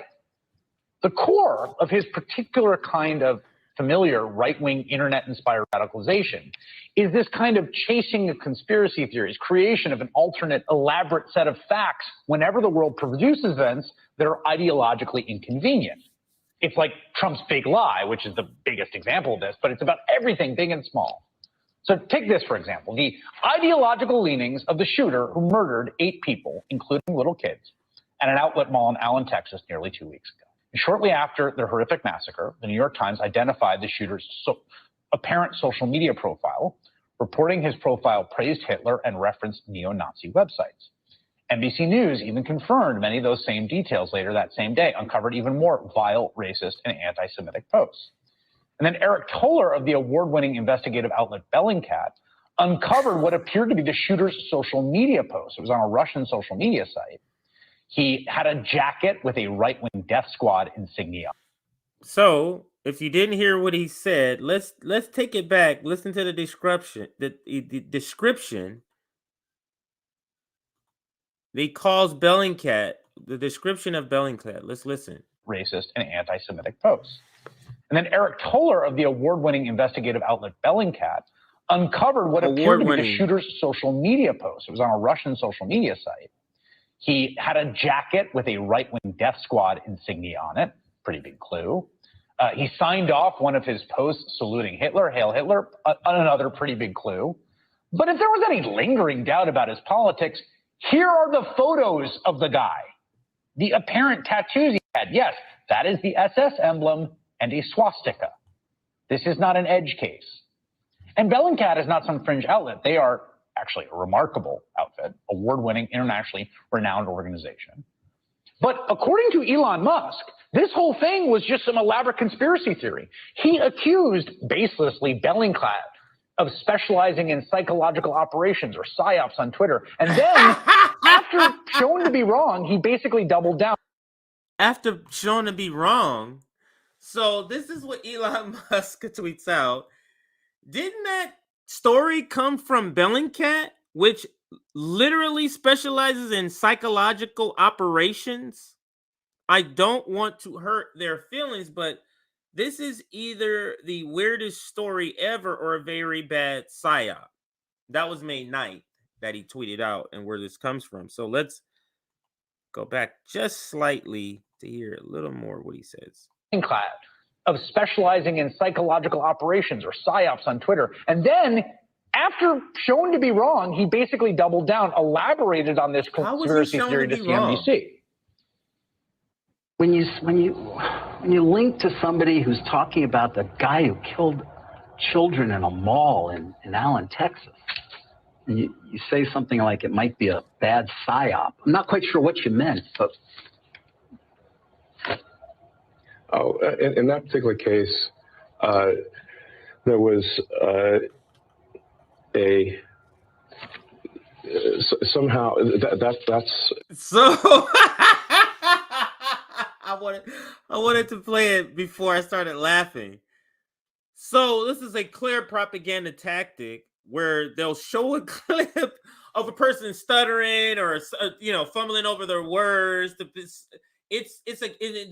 The core of his particular kind of familiar right-wing internet-inspired radicalization is this kind of chasing of conspiracy theories, creation of an alternate, elaborate set of facts whenever the world produces events that are ideologically inconvenient. It's like Trump's big lie, which is the biggest example of this, but it's about everything big and small. So take this, for example, the ideological leanings of the shooter who murdered 8 people, including little kids, at an outlet mall in Allen, Texas, nearly 2 weeks ago. And shortly after the horrific massacre, the New York Times identified the shooter's apparent social media profile, reporting his profile praised Hitler and referenced neo-Nazi websites. NBC News even confirmed many of those same details later that same day, uncovered even more vile, racist, and anti-Semitic posts. And then Eric Toller of the award-winning investigative outlet Bellingcat uncovered what appeared to be the shooter's social media post. It was on a Russian social media site. He had a jacket with a right-wing death squad insignia. So, if you didn't hear what he said, let's take it back. Listen to the description. The description. They calls Bellingcat, the description of Bellingcat. Let's listen. Racist and anti-Semitic posts. And then Eric Toller of the award-winning investigative outlet Bellingcat uncovered what appeared to be the shooter's social media post. It was on a Russian social media site. He had a jacket with a right-wing death squad insignia on it. Pretty big clue. He signed off one of his posts saluting Hitler, Hail Hitler, another pretty big clue. But if there was any lingering doubt about his politics, here are the photos of the guy. The apparent tattoos he had. Yes, that is the SS emblem and a swastika. This is not an edge case. And Bellingcat is not some fringe outlet. They are actually a remarkable outfit, award-winning, internationally renowned organization. But according to Elon Musk, this whole thing was just some elaborate conspiracy theory. He accused, baselessly, Bellingcat of specializing in psychological operations or psyops on Twitter. And then, after shown to be wrong, he basically doubled down. After shown to be wrong. So this is what Elon Musk tweets out. Didn't that story come from Bellingcat, which literally specializes in psychological operations? I don't want to hurt their feelings, but This is either the weirdest story ever or a very bad psyop. That was May 9th that he tweeted out and where this comes from. So let's go back just slightly to hear a little more what he says. Bellingcat of specializing in psychological operations or psyops on Twitter. And then after shown to be wrong, he basically doubled down, elaborated on this conspiracy theory to CNBC. When you link to somebody who's talking about the guy who killed children in a mall in Allen, Texas, and you say something like it might be a bad psyop, I'm not quite sure what you meant, but... Oh, in that particular case, there was somehow that's so. I wanted to play it before I started laughing. So this is a clear propaganda tactic where they'll show a clip of a person stuttering or fumbling over their words. They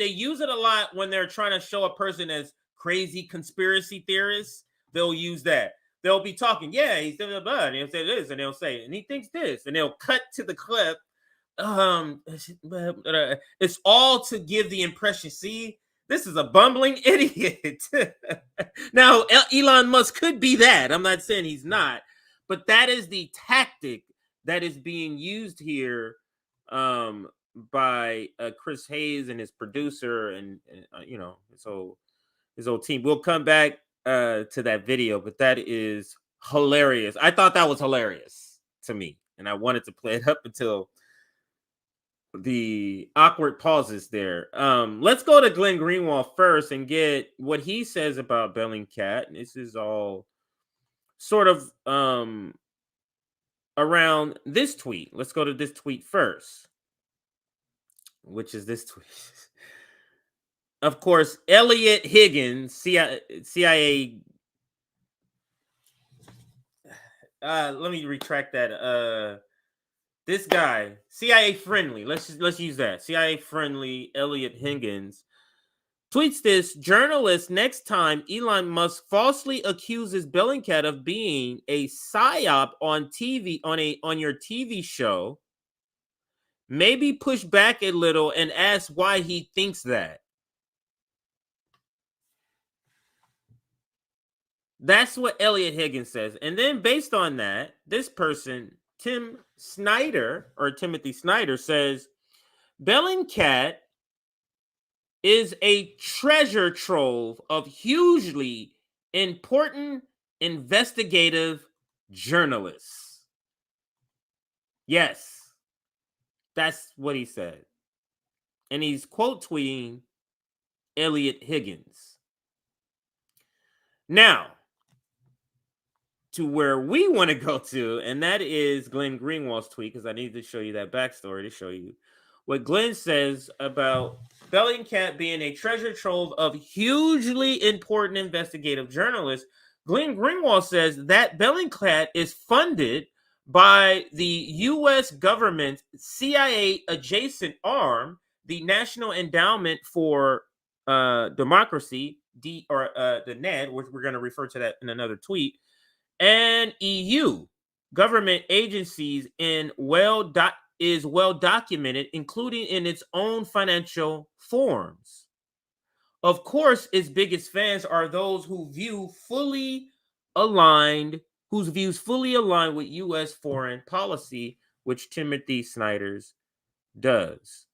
use it a lot when they're trying to show a person as crazy conspiracy theorists. They'll use that. They'll be talking, yeah, he's blah, blah, blah, and he'll say this, and they'll say, and he thinks this, and they'll cut to the clip. It's all to give the impression, see, this is a bumbling idiot. Now, Elon Musk could be that. I'm not saying he's not, but that is the tactic that is being used here by Chris Hayes and his producer and his whole team. We'll come back to that video, but that is hilarious. I thought that was hilarious to me, and I wanted to play it up until the awkward pauses there. Let's go to Glenn Greenwald first and get what he says about Bellingcat. And this is all sort of around this tweet. Let's go to this tweet first, which is this tweet. Of course, Elliot Higgins, CIA. Let me retract that. This guy, CIA friendly. Let's use that. CIA friendly Elliot Higgins tweets this: journalist, next time Elon Musk falsely accuses Bellingcat of being a psyop on TV on your TV show, maybe push back a little and ask why he thinks that. That's what Elliot Higgins says. And then based on that, this person, Timothy Snyder says, Bellingcat is a treasure trove of hugely important investigative journalists. Yes, that's what he said. And he's quote tweeting Elliot Higgins. Now, to where we want to go to, and that is Glenn Greenwald's tweet, because I need to show you that backstory to show you what Glenn says about Bellingcat being a treasure trove of hugely important investigative journalists. Glenn Greenwald says that Bellingcat is funded by the U.S. government's CIA adjacent arm, the National Endowment for Democracy, the NED, which we're going to refer to that in another tweet, and EU government agencies is well documented, including in its own financial forms. Of course, its biggest fans are those whose views fully aligned with U.S. foreign policy, which Timothy Snyder's does.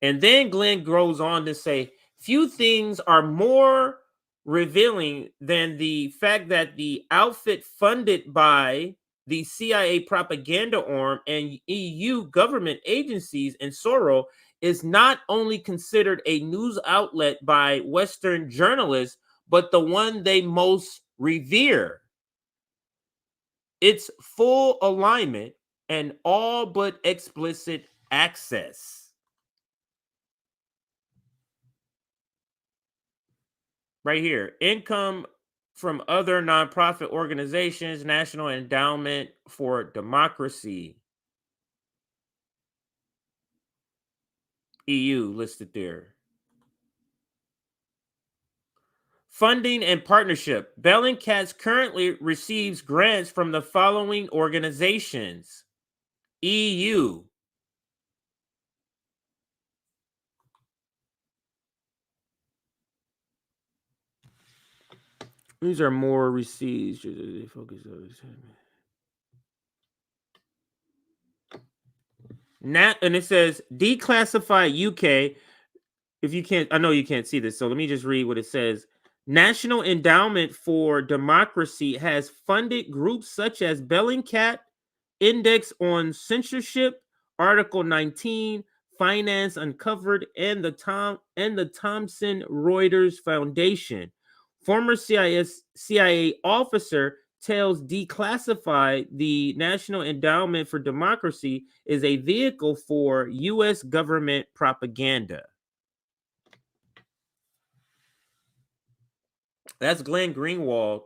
And then Glenn goes on to say, few things are more revealing than the fact that the outfit funded by the CIA propaganda arm and EU government agencies and Soros is not only considered a news outlet by Western journalists, but the one they most revere. It's full alignment and all but explicit access. Right here, income from other nonprofit organizations, National Endowment for Democracy, EU listed there. Funding and partnership. Bellingcat currently receives grants from the following organizations: EU, these are more receipts. Focus on and it says declassified UK. If you can't, I know you can't see this, so let me just read what it says. National Endowment for Democracy has funded groups such as Bellingcat, Index on Censorship, Article 19, Finance Uncovered, and the Thomson Reuters Foundation. Former CIA officer tells Declassified the National Endowment for Democracy is a vehicle for U.S. government propaganda. That's Glenn Greenwald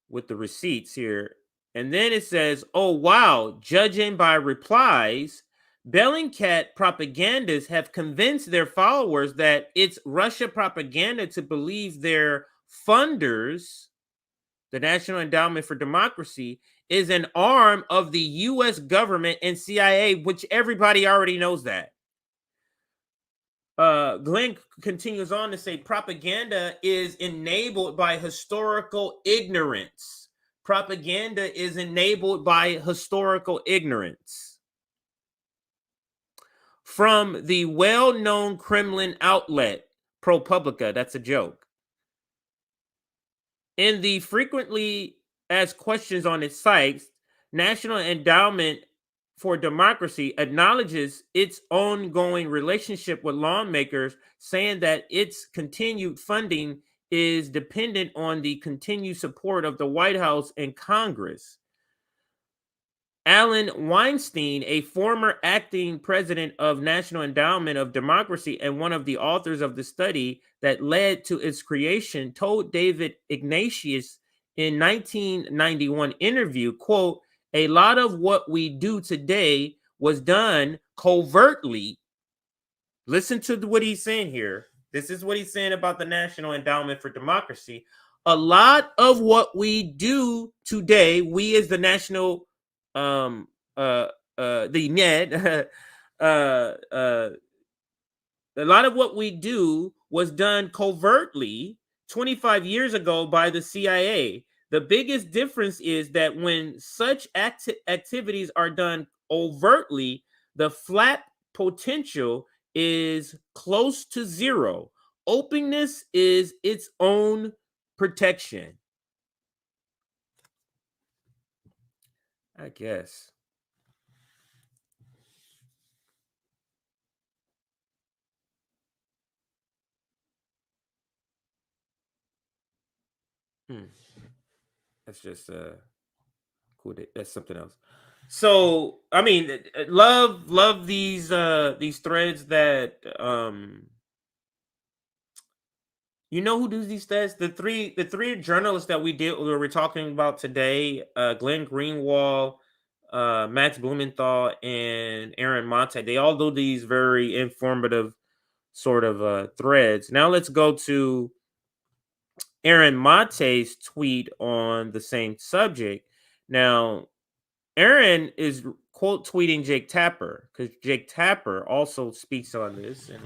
with the receipts here. And then it says, oh, wow, judging by replies, Bellingcat propagandists have convinced their followers that it's Russia propaganda to believe their funders, the National Endowment for Democracy, is an arm of the U.S. government and CIA, which everybody already knows that. Glenn continues on to say propaganda is enabled by historical ignorance. Propaganda is enabled by historical ignorance. From the well-known Kremlin outlet, ProPublica, that's a joke. In the frequently asked questions on its sites, National Endowment for Democracy acknowledges its ongoing relationship with lawmakers, saying that its continued funding is dependent on the continued support of the White House and Congress. Alan Weinstein, a former acting president of National Endowment of Democracy and one of the authors of the study that led to its creation, told David Ignatius in 1991 interview, quote, a lot of what we do today was done covertly. Listen to what he's saying here. This is what he's saying about the National Endowment for Democracy. A lot of what we do today, we as the National the NED, a lot of what we do was done covertly 25 years ago by the CIA. The biggest difference is that when such activities are done overtly, the flat potential is close to zero. Openness is its own protection. I guess. That's just cool. That's something else. So I mean, love these threads that you know who does these threads? The three journalists that we were talking about today, Glenn Greenwald, Max Blumenthal, and Aaron Monte. They all do these very informative sort of threads. Now let's go to Aaron Monte's tweet on the same subject. Now, Aaron is quote tweeting Jake Tapper because Jake Tapper also speaks on this. And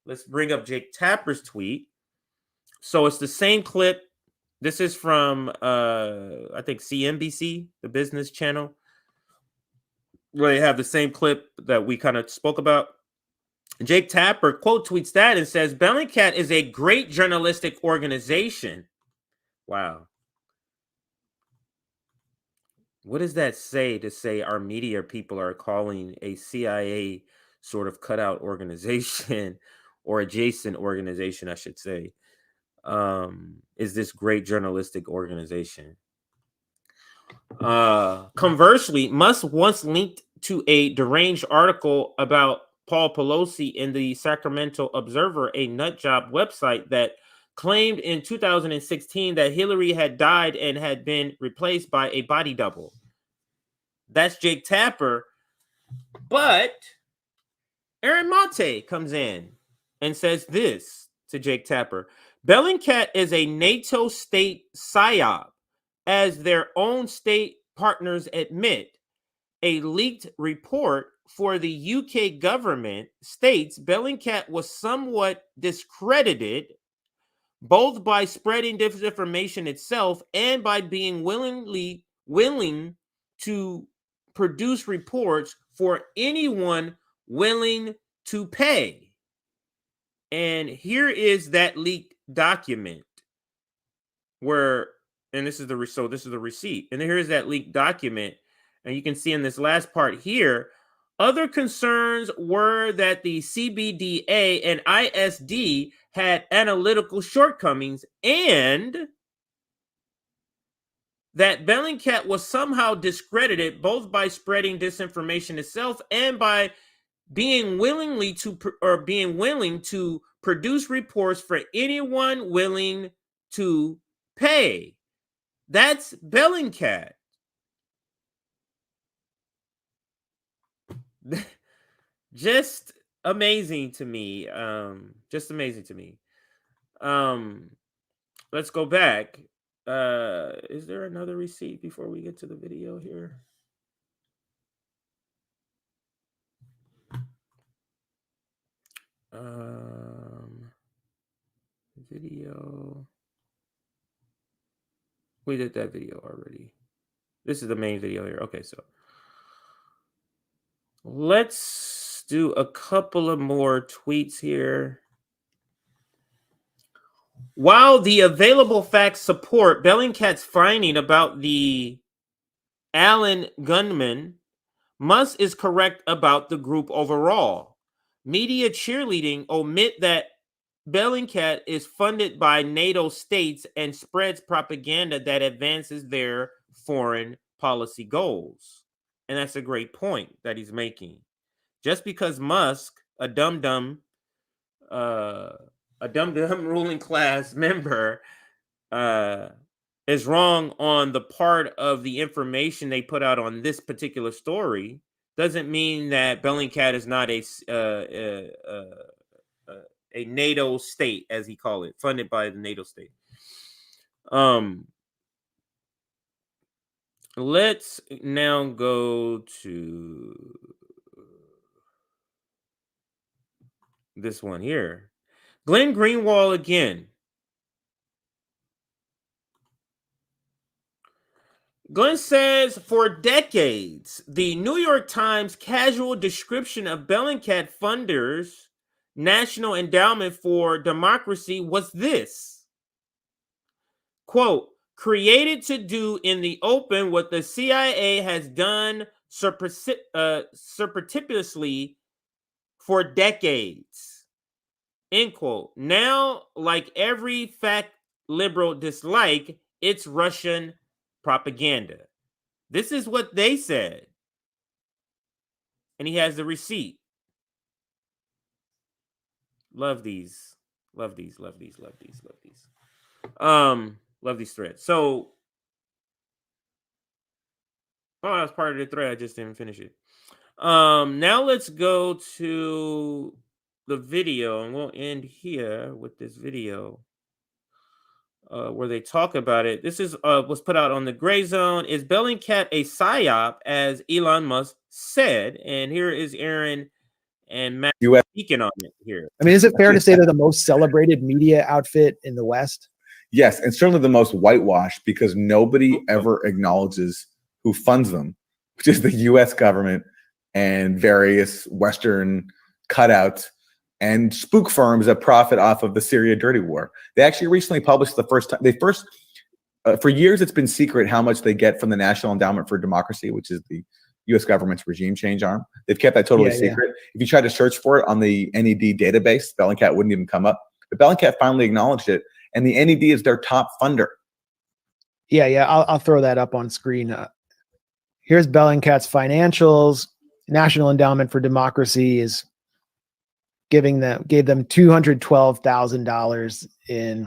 let's bring up Jake Tapper's tweet. So it's the same clip. This is from I think CNBC, the business channel, where they have the same clip that we kind of spoke about. Jake Tapper quote tweets that and says, Bellingcat is a great journalistic organization. Wow. What does that say to say our media people are calling a CIA sort of cutout organization or adjacent organization, I should say, is this great journalistic organization? Conversely, Musk once linked to a deranged article about Paul Pelosi in the Sacramento Observer, a nutjob website that claimed in 2016 that Hillary had died and had been replaced by a body double. That's Jake Tapper. But Aaron Monte comes in and says this to Jake Tapper. Bellingcat is a NATO state psyop, as their own state partners admit. A leaked report for the UK government states Bellingcat was somewhat discredited both by spreading disinformation itself and by being willing to produce reports for anyone willing to pay. And here is that leaked document where, and this is the receipt. And here is that leaked document. And you can see in this last part here, other concerns were that the CBDA and ISD had analytical shortcomings and that Bellingcat was somehow discredited both by spreading disinformation itself and by being willing to produce reports for anyone willing to pay. That's Bellingcat. Just amazing to me. Just amazing to me. Let's go back. Is there another receipt before we get to the video here? Video. We did that video already. This is the main video here. Okay, so let's do a couple of more tweets here. While the available facts support Bellingcat's finding about the Allen gunman, Musk is correct about the group overall. Media cheerleading omit that Bellingcat is funded by NATO states and spreads propaganda that advances their foreign policy goals. And that's a great point that he's making. Just because Musk, a dum-dum ruling class member, is wrong on the part of the information they put out on this particular story, doesn't mean that Bellingcat is not a NATO state, as he called it, funded by the NATO state. Let's now go to this one here. Glenn Greenwald again. Glenn says, for decades, the New York Times casual description of Bellingcat funders' National Endowment for Democracy was this, quote, created to do in the open what the CIA has done surreptitiously for decades, end quote. Now, like every fact liberal dislike, it's Russian propaganda. This is what they said. And he has the receipt. Love these. Love these threads. So, that was part of the thread. I just didn't finish it. Now let's go to the video, and we'll end here with this video where they talk about it. This is was put out on the Gray Zone. Is Bellingcat a psyop, as Elon Musk said? And here is Aaron and Matt speaking on it here. I mean, is it fair to say they're the most celebrated media outfit in the West? Yes, and certainly the most whitewashed, because nobody ever acknowledges who funds them, which is the U.S. government and various Western cutouts and spook firms that profit off of the Syria dirty war. They actually recently published the first time. For years, it's been secret how much they get from the National Endowment for Democracy, which is the U.S. government's regime change arm. They've kept that totally secret. If you try to search for it on the NED database, Bellingcat wouldn't even come up. But Bellingcat finally acknowledged it, and the NED is their top funder. Yeah, I'll throw that up on screen. Here's Bellingcat's financials. National Endowment for Democracy gave them $212,000 in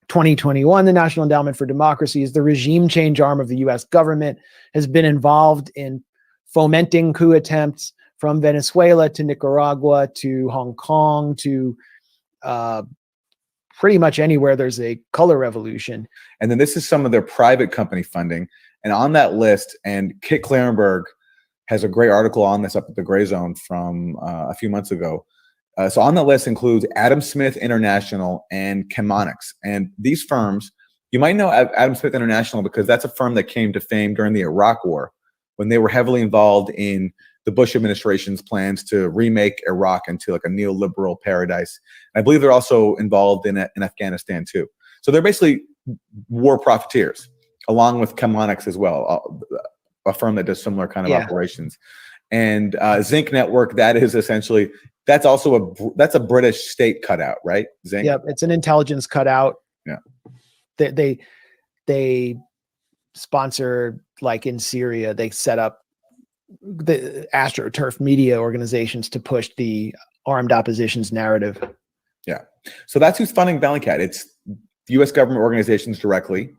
2021. The National Endowment for Democracy is the regime change arm of the U.S. government, has been involved in fomenting coup attempts from Venezuela to Nicaragua to Hong Kong to pretty much anywhere there's a color revolution. And then this is some of their private company funding. And on that list, and Kit Klarenberg has a great article on this up at the Gray Zone from a few months ago. So on the list includes Adam Smith International and Chemonics. And these firms, you might know Adam Smith International because that's a firm that came to fame during the Iraq War when they were heavily involved in the Bush administration's plans to remake Iraq into like a neoliberal paradise. And I believe they're also involved in Afghanistan too. So they're basically war profiteers, along with Chemonics as well, a firm that does similar kind of operations. And Zinc Network, that is essentially, that's a British state cutout, right? Zinc. Yep, it's an intelligence cutout. Yeah. They sponsor, like in Syria, they set up the AstroTurf media organizations to push the armed opposition's narrative. Yeah. So that's who's funding Bellingcat. It's U.S. government organizations directly,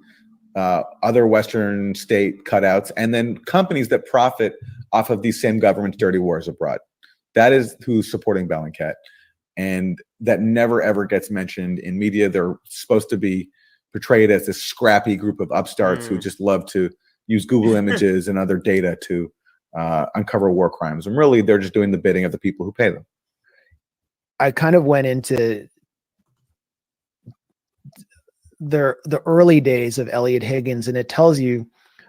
other Western state cutouts, and then companies that profit off of these same government's dirty wars abroad. That is who's supporting Bellingcat. And that never, ever gets mentioned in media. They're supposed to be portrayed as this scrappy group of upstarts who just love to use Google images and other data to uncover war crimes. And really, they're just doing the bidding of the people who pay them. I kind of went into the early days of Elliot Higgins, and it tells you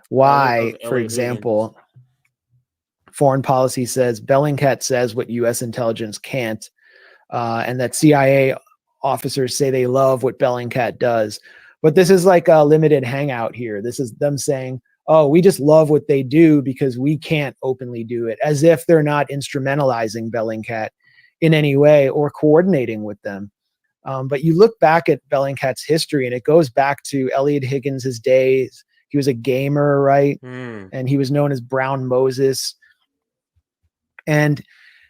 why, for example, foreign policy says Bellingcat says what U.S. intelligence can't, and that CIA officers say they love what Bellingcat does. But this is like a limited hangout here. This is them saying, oh, we just love what they do because we can't openly do it, as if they're not instrumentalizing Bellingcat in any way or coordinating with them. But you look back at Bellingcat's history, and it goes back to Elliot Higgins' days. He was a gamer, right? And he was known as Brown Moses. And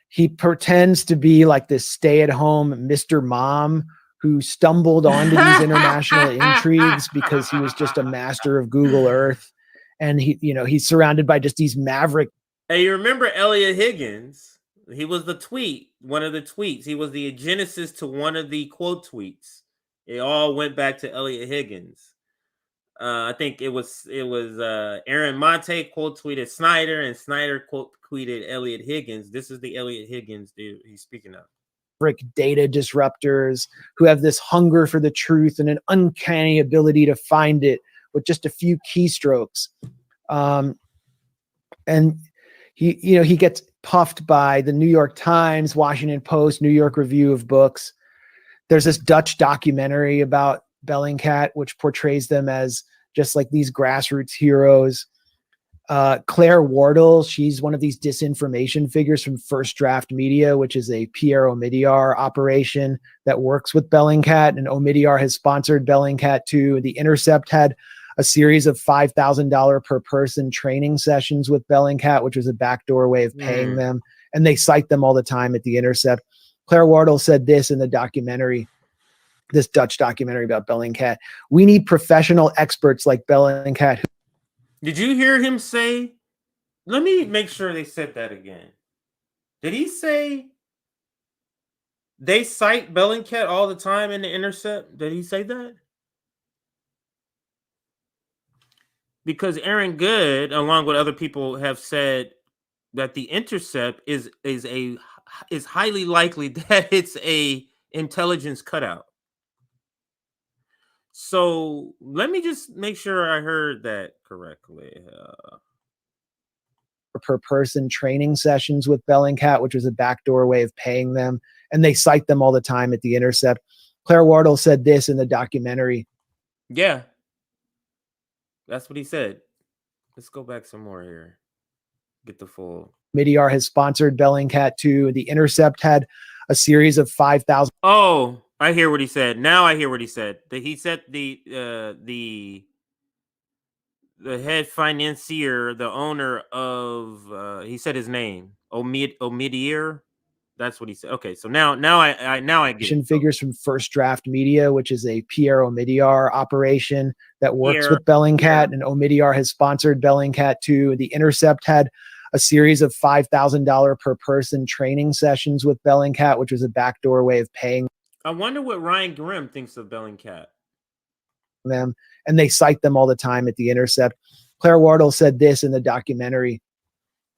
he pretends to be like this stay-at-home Mr. Mom who stumbled onto these international intrigues because he was just a master of Google Earth. And he's surrounded by just these maverick. Hey, you remember Elliot Higgins? He was one of the tweets. He was the genesis to one of the quote tweets. It all went back to Elliot Higgins. I think it was Aaron Monte quote tweeted Snyder, and Snyder quote tweeted Elliot Higgins. This is the Elliot Higgins dude he's speaking of. Data disruptors who have this hunger for the truth and an uncanny ability to find it with just a few keystrokes. And he gets puffed by the New York Times, Washington Post, New York Review of Books. There's this Dutch documentary about Bellingcat, which portrays them as just like these grassroots heroes. Claire Wardle, she's one of these disinformation figures from First Draft Media, which is a Pierre Omidyar operation that works with Bellingcat, and Omidyar has sponsored Bellingcat too. The Intercept had a series of $5,000 per person training sessions with Bellingcat, which was a backdoor way of paying them. And they cite them all the time at the Intercept. Claire Wardle said this in the documentary, this Dutch documentary about Bellingcat: we need professional experts like Bellingcat. Did you hear him say? Let me make sure they said that again. Did he say they cite Bellingcat all the time in the Intercept? Did he say that? Because Aaron Good, along with other people, have said that the Intercept is highly likely that it's a intelligence cutout. So let me just make sure I heard that correctly. Per person training sessions with Bellingcat, which was a backdoor way of paying them. And they cite them all the time at the Intercept. Claire Wardle said this in the documentary. Yeah. That's what he said. Let's go back some more here. Get the full. Omidyar has sponsored Bellingcat too. The Intercept had a series of 5,000. Oh, I hear what he said. Now I hear what he said. He said the head financier, the owner of he said his name, Omidyar. That's what he said. Okay, so now I get it. Figures from First Draft Media, which is a Pierre Omidyar operation that works with Bellingcat, and Omidyar has sponsored Bellingcat too. The Intercept had a series of $5,000 per person training sessions with Bellingcat, which was a backdoor way of paying. I wonder what Ryan Grimm thinks of Bellingcat. Them, and they cite them all the time at The Intercept. Claire Wardle said this in the documentary,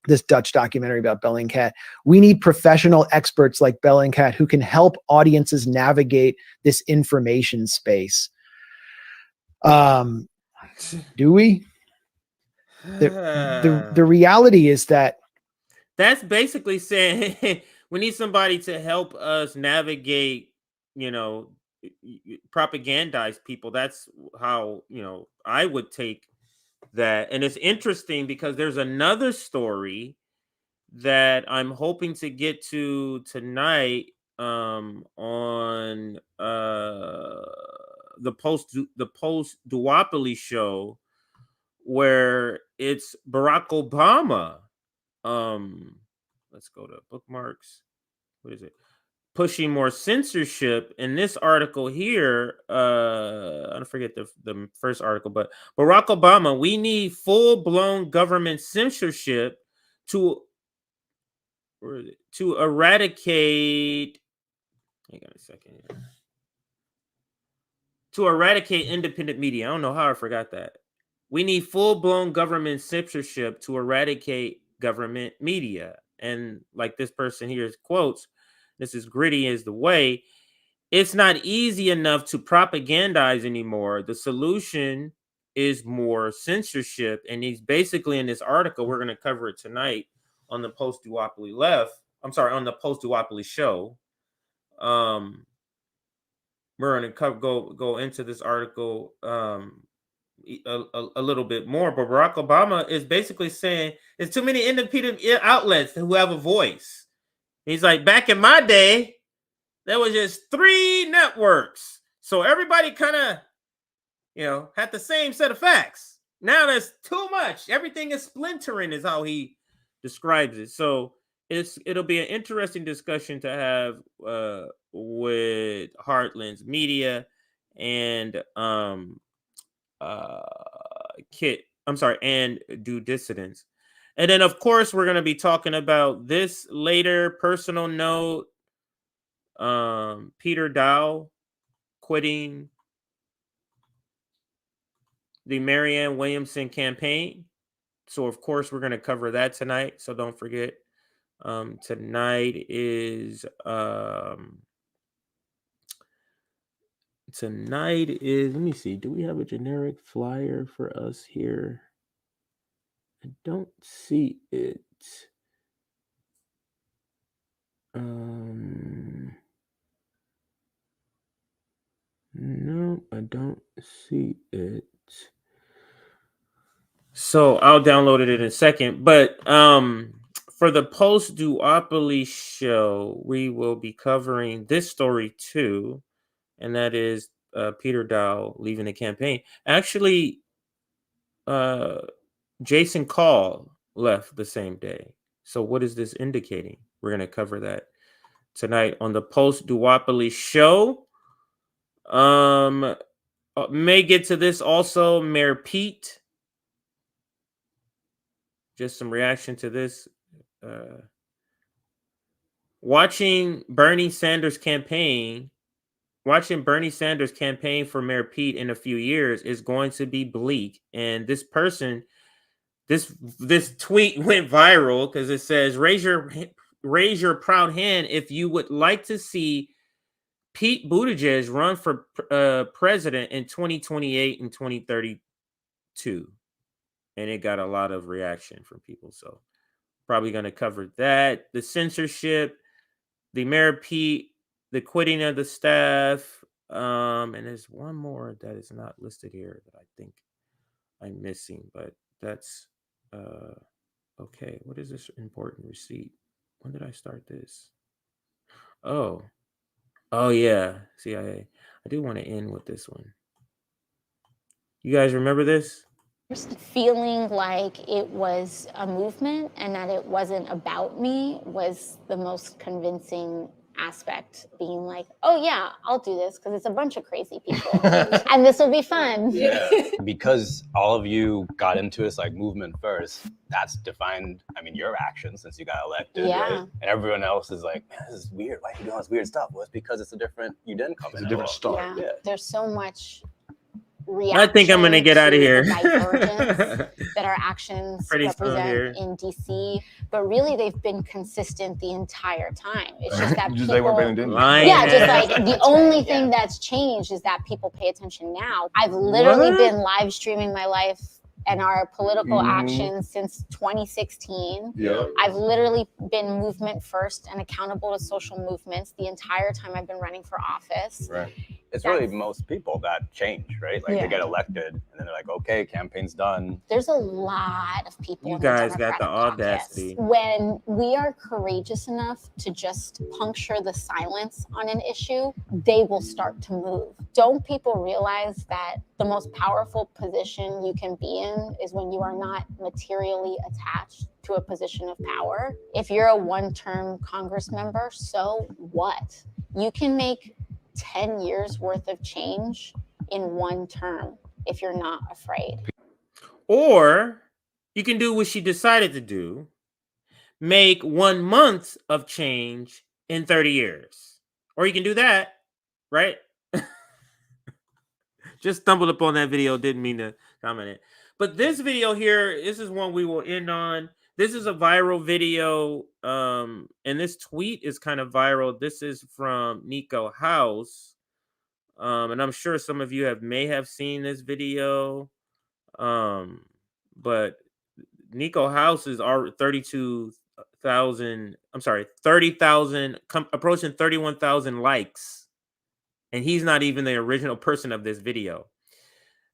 this Dutch documentary about Bellingcat. We need professional experts like Bellingcat who can help audiences navigate this information space. Do we? The reality is that that's basically saying we need somebody to help us navigate, propagandize people. That's how, I would take that. And it's interesting because there's another story that I'm hoping to get to tonight on the post duopoly show, where it's Barack Obama. Let's go to bookmarks. What is it? Pushing more censorship. In this article here, I don't forget the first article, but Barack Obama, we need full-blown government censorship to eradicate. Hang on a second here. To eradicate independent media. I don't know how I forgot that. We need full-blown government censorship to eradicate government media. And like this person here quotes, this is gritty as the way. It's not easy enough to propagandize anymore. The solution is more censorship. And he's basically in this article, we're going to cover it tonight on the post-duopoly on the post-duopoly show. We're going to go into this article a little bit more, but Barack Obama is basically saying there's too many independent outlets who have a voice. He's like, back in my day, there was just 3 networks, so everybody kind of, had the same set of facts. Now there's too much. Everything is splintering, is how he describes it. So it'll be an interesting discussion to have with Heartland's Media and and Due Dissidence. And then of course we're going to be talking about this later. Personal note, Peter Dow quitting the Marianne Williamson campaign. So of course we're going to cover that tonight, so don't forget. Tonight is let me see, do we have a generic flyer for us here? I don't see it. No, I don't see it. So I'll download it in a second. But for the post duopoly show, we will be covering this story too, and that is Peter Dow leaving the campaign. Actually, Jason Call left the same day. So what is this indicating? We're going to cover that tonight on the post duopoly show. May get to this also. Mayor Pete, just some reaction to this. Watching Bernie Sanders campaign for Mayor Pete in a few years is going to be bleak. And this person, this tweet went viral because it says, raise your proud hand if you would like to see Pete Buttigieg run for president in 2028 and 2032. And it got a lot of reaction from people. So probably going to cover that. The censorship, the Mayor Pete, the quitting of the staff. And there's one more that is not listed here that I think I'm missing, but that's okay. What is this important receipt? When did I start this? Oh yeah, CIA. I do want to end with this one. You guys remember this? Feeling like it was a movement and that it wasn't about me was the most convincing aspect being like, oh yeah, I'll do this because it's a bunch of crazy people and this will be fun. Yeah. Because all of you got into this like movement first, that's defined, I mean, your actions since you got elected, Yeah. right? And everyone else is like, man, this is weird. Why are you doing this weird stuff? Well, it's because it's a different, you didn't come in. It's a different start. Yeah. There's so much I think I'm gonna get out of here. Divergence that our actions Pretty soon here. represent in DC, but really they've been consistent the entire time. It's just that Just people, they weren't paying attention. yeah, just like the only thing that's changed is that people pay attention now. I've literally been live streaming my life and our political actions since 2016. Yeah. I've literally been movement first and accountable to social movements the entire time I've been running for office. Right. It's really most people that change, right? Like they get elected and then they're like, okay, campaign's done. There's a lot of people. You in guys the got the Democratic audacity. caucus. When we are courageous enough to just puncture the silence on an issue, they will start to move. Don't people realize that the most powerful position you can be in is when you are not materially attached to a position of power? If you're a one-term Congress member, so what? You can make 10 years worth of change in one term if you're not afraid. Or you can do what she decided to do, make 1 month of change in 30 years. Or you can do that, right? Just stumbled upon that video, didn't mean to comment it. But this video here, this is one we will end on. This is a viral video, and this tweet is kind of viral. This is from Nico House, and I'm sure some of you may have seen this video, but Nico House is 30,000, approaching 31,000 likes, and he's not even the original person of this video.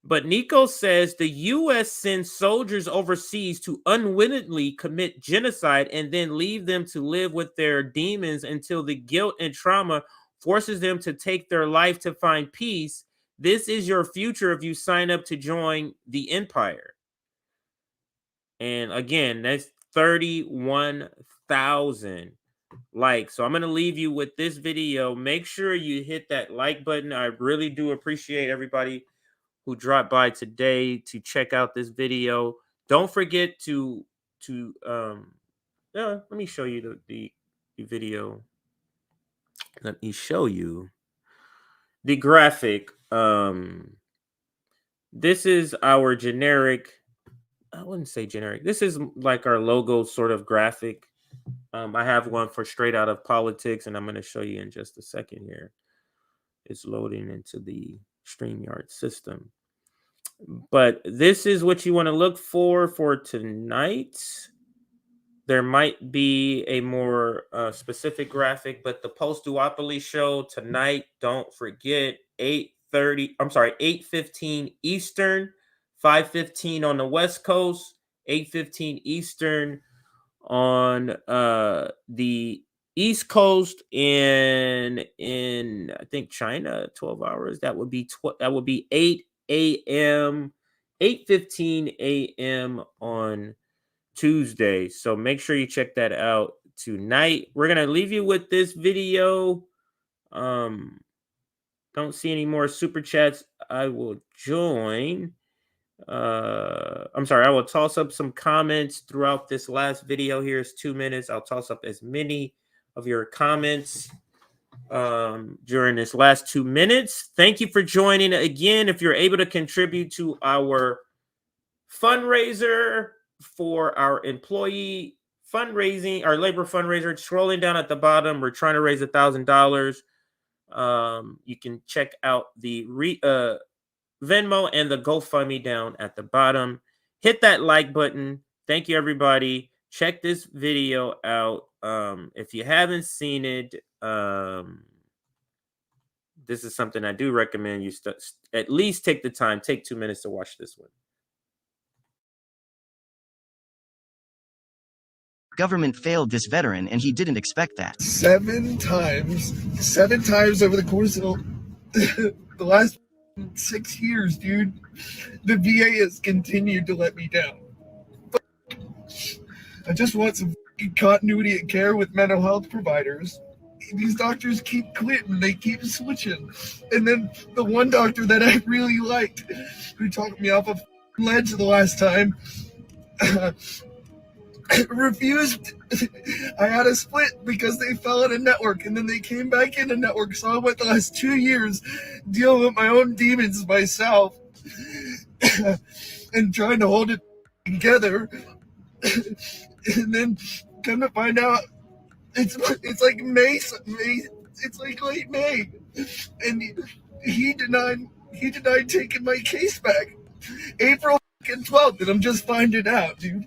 But Nico says the U.S. sends soldiers overseas to unwittingly commit genocide and then leave them to live with their demons until the guilt and trauma forces them to take their life to find peace. This is your future if you sign up to join the empire. And again, that's 31,000 likes. So I'm going to leave you with this video. Make sure you hit that like button. I really do appreciate everybody who dropped by today to check out this video. Don't forget to let me show you the video. Let me show you the graphic. This is our generic, I wouldn't say generic. This is like our logo sort of graphic. I have one for Straight Out of Politics, and I'm going to show you in just a second here. It's loading into the StreamYard system. But this is what you want to look for tonight. There might be a more specific graphic, but the post-duopoly show tonight, don't forget, 8:15 Eastern, 5:15 on the West Coast, 8:15 Eastern on the East Coast, and in I think China, 12 hours. That would be 8 a.m. 8:15 a.m. on Tuesday. So make sure you check that out tonight. We're gonna leave you with this video. Don't see any more super chats. I will join. I will toss up some comments throughout this last video. Here's 2 minutes. I'll toss up as many of your comments during this last 2 minutes. Thank you for joining. Again, if you're able to contribute to our fundraiser for our employee fundraising, our labor fundraiser, scrolling down at the bottom, we're trying to raise $1,000. You can check out the Venmo and the GoFundMe down at the bottom. Hit that like button. Thank you, everybody. Check this video out. If you haven't seen it, this is something I do recommend you at least take the time, take 2 minutes to watch this one. Government failed this veteran and he didn't expect that. 7 times over the course of the last 6 years, dude. The VA has continued to let me down. I just want some continuity of care with mental health providers. these doctors keep quitting, they keep switching. And then the one doctor that I really liked, who talked me off a ledge the last time, refused. I had a split because they fell in a network, and then they came back in a network. So I went the last 2 years dealing with my own demons myself and trying to hold it together. And then come to find out, it's like May. It's like late May, and he denied taking my case back. April 12th, and I'm just finding out, dude.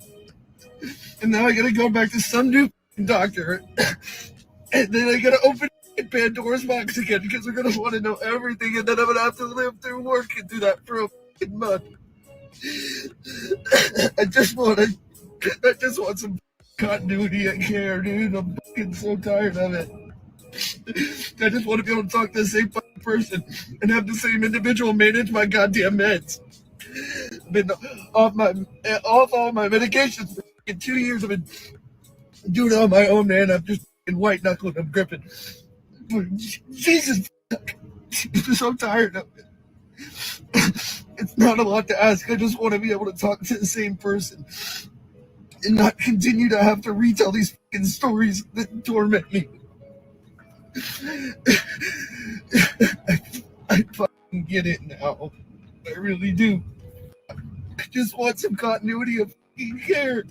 And now I gotta go back to some new doctor, and then I gotta open Pandora's box again because they're gonna want to know everything, and then I'm gonna have to live through working through that for a month. I just want some continuity and care, dude. I'm fucking so tired of it. I just want to be able to talk to the same person and have the same individual manage my goddamn meds. I've been off all my medications for 2 years. I've been doing it on my own, man. I'm just white knuckling. I'm gripping. Jesus, I'm so tired of it. It's not a lot to ask. I just want to be able to talk to the same person and not continue to have to retell these fucking stories that torment me. I fucking get it now. I really do. I just want some continuity of fucking care.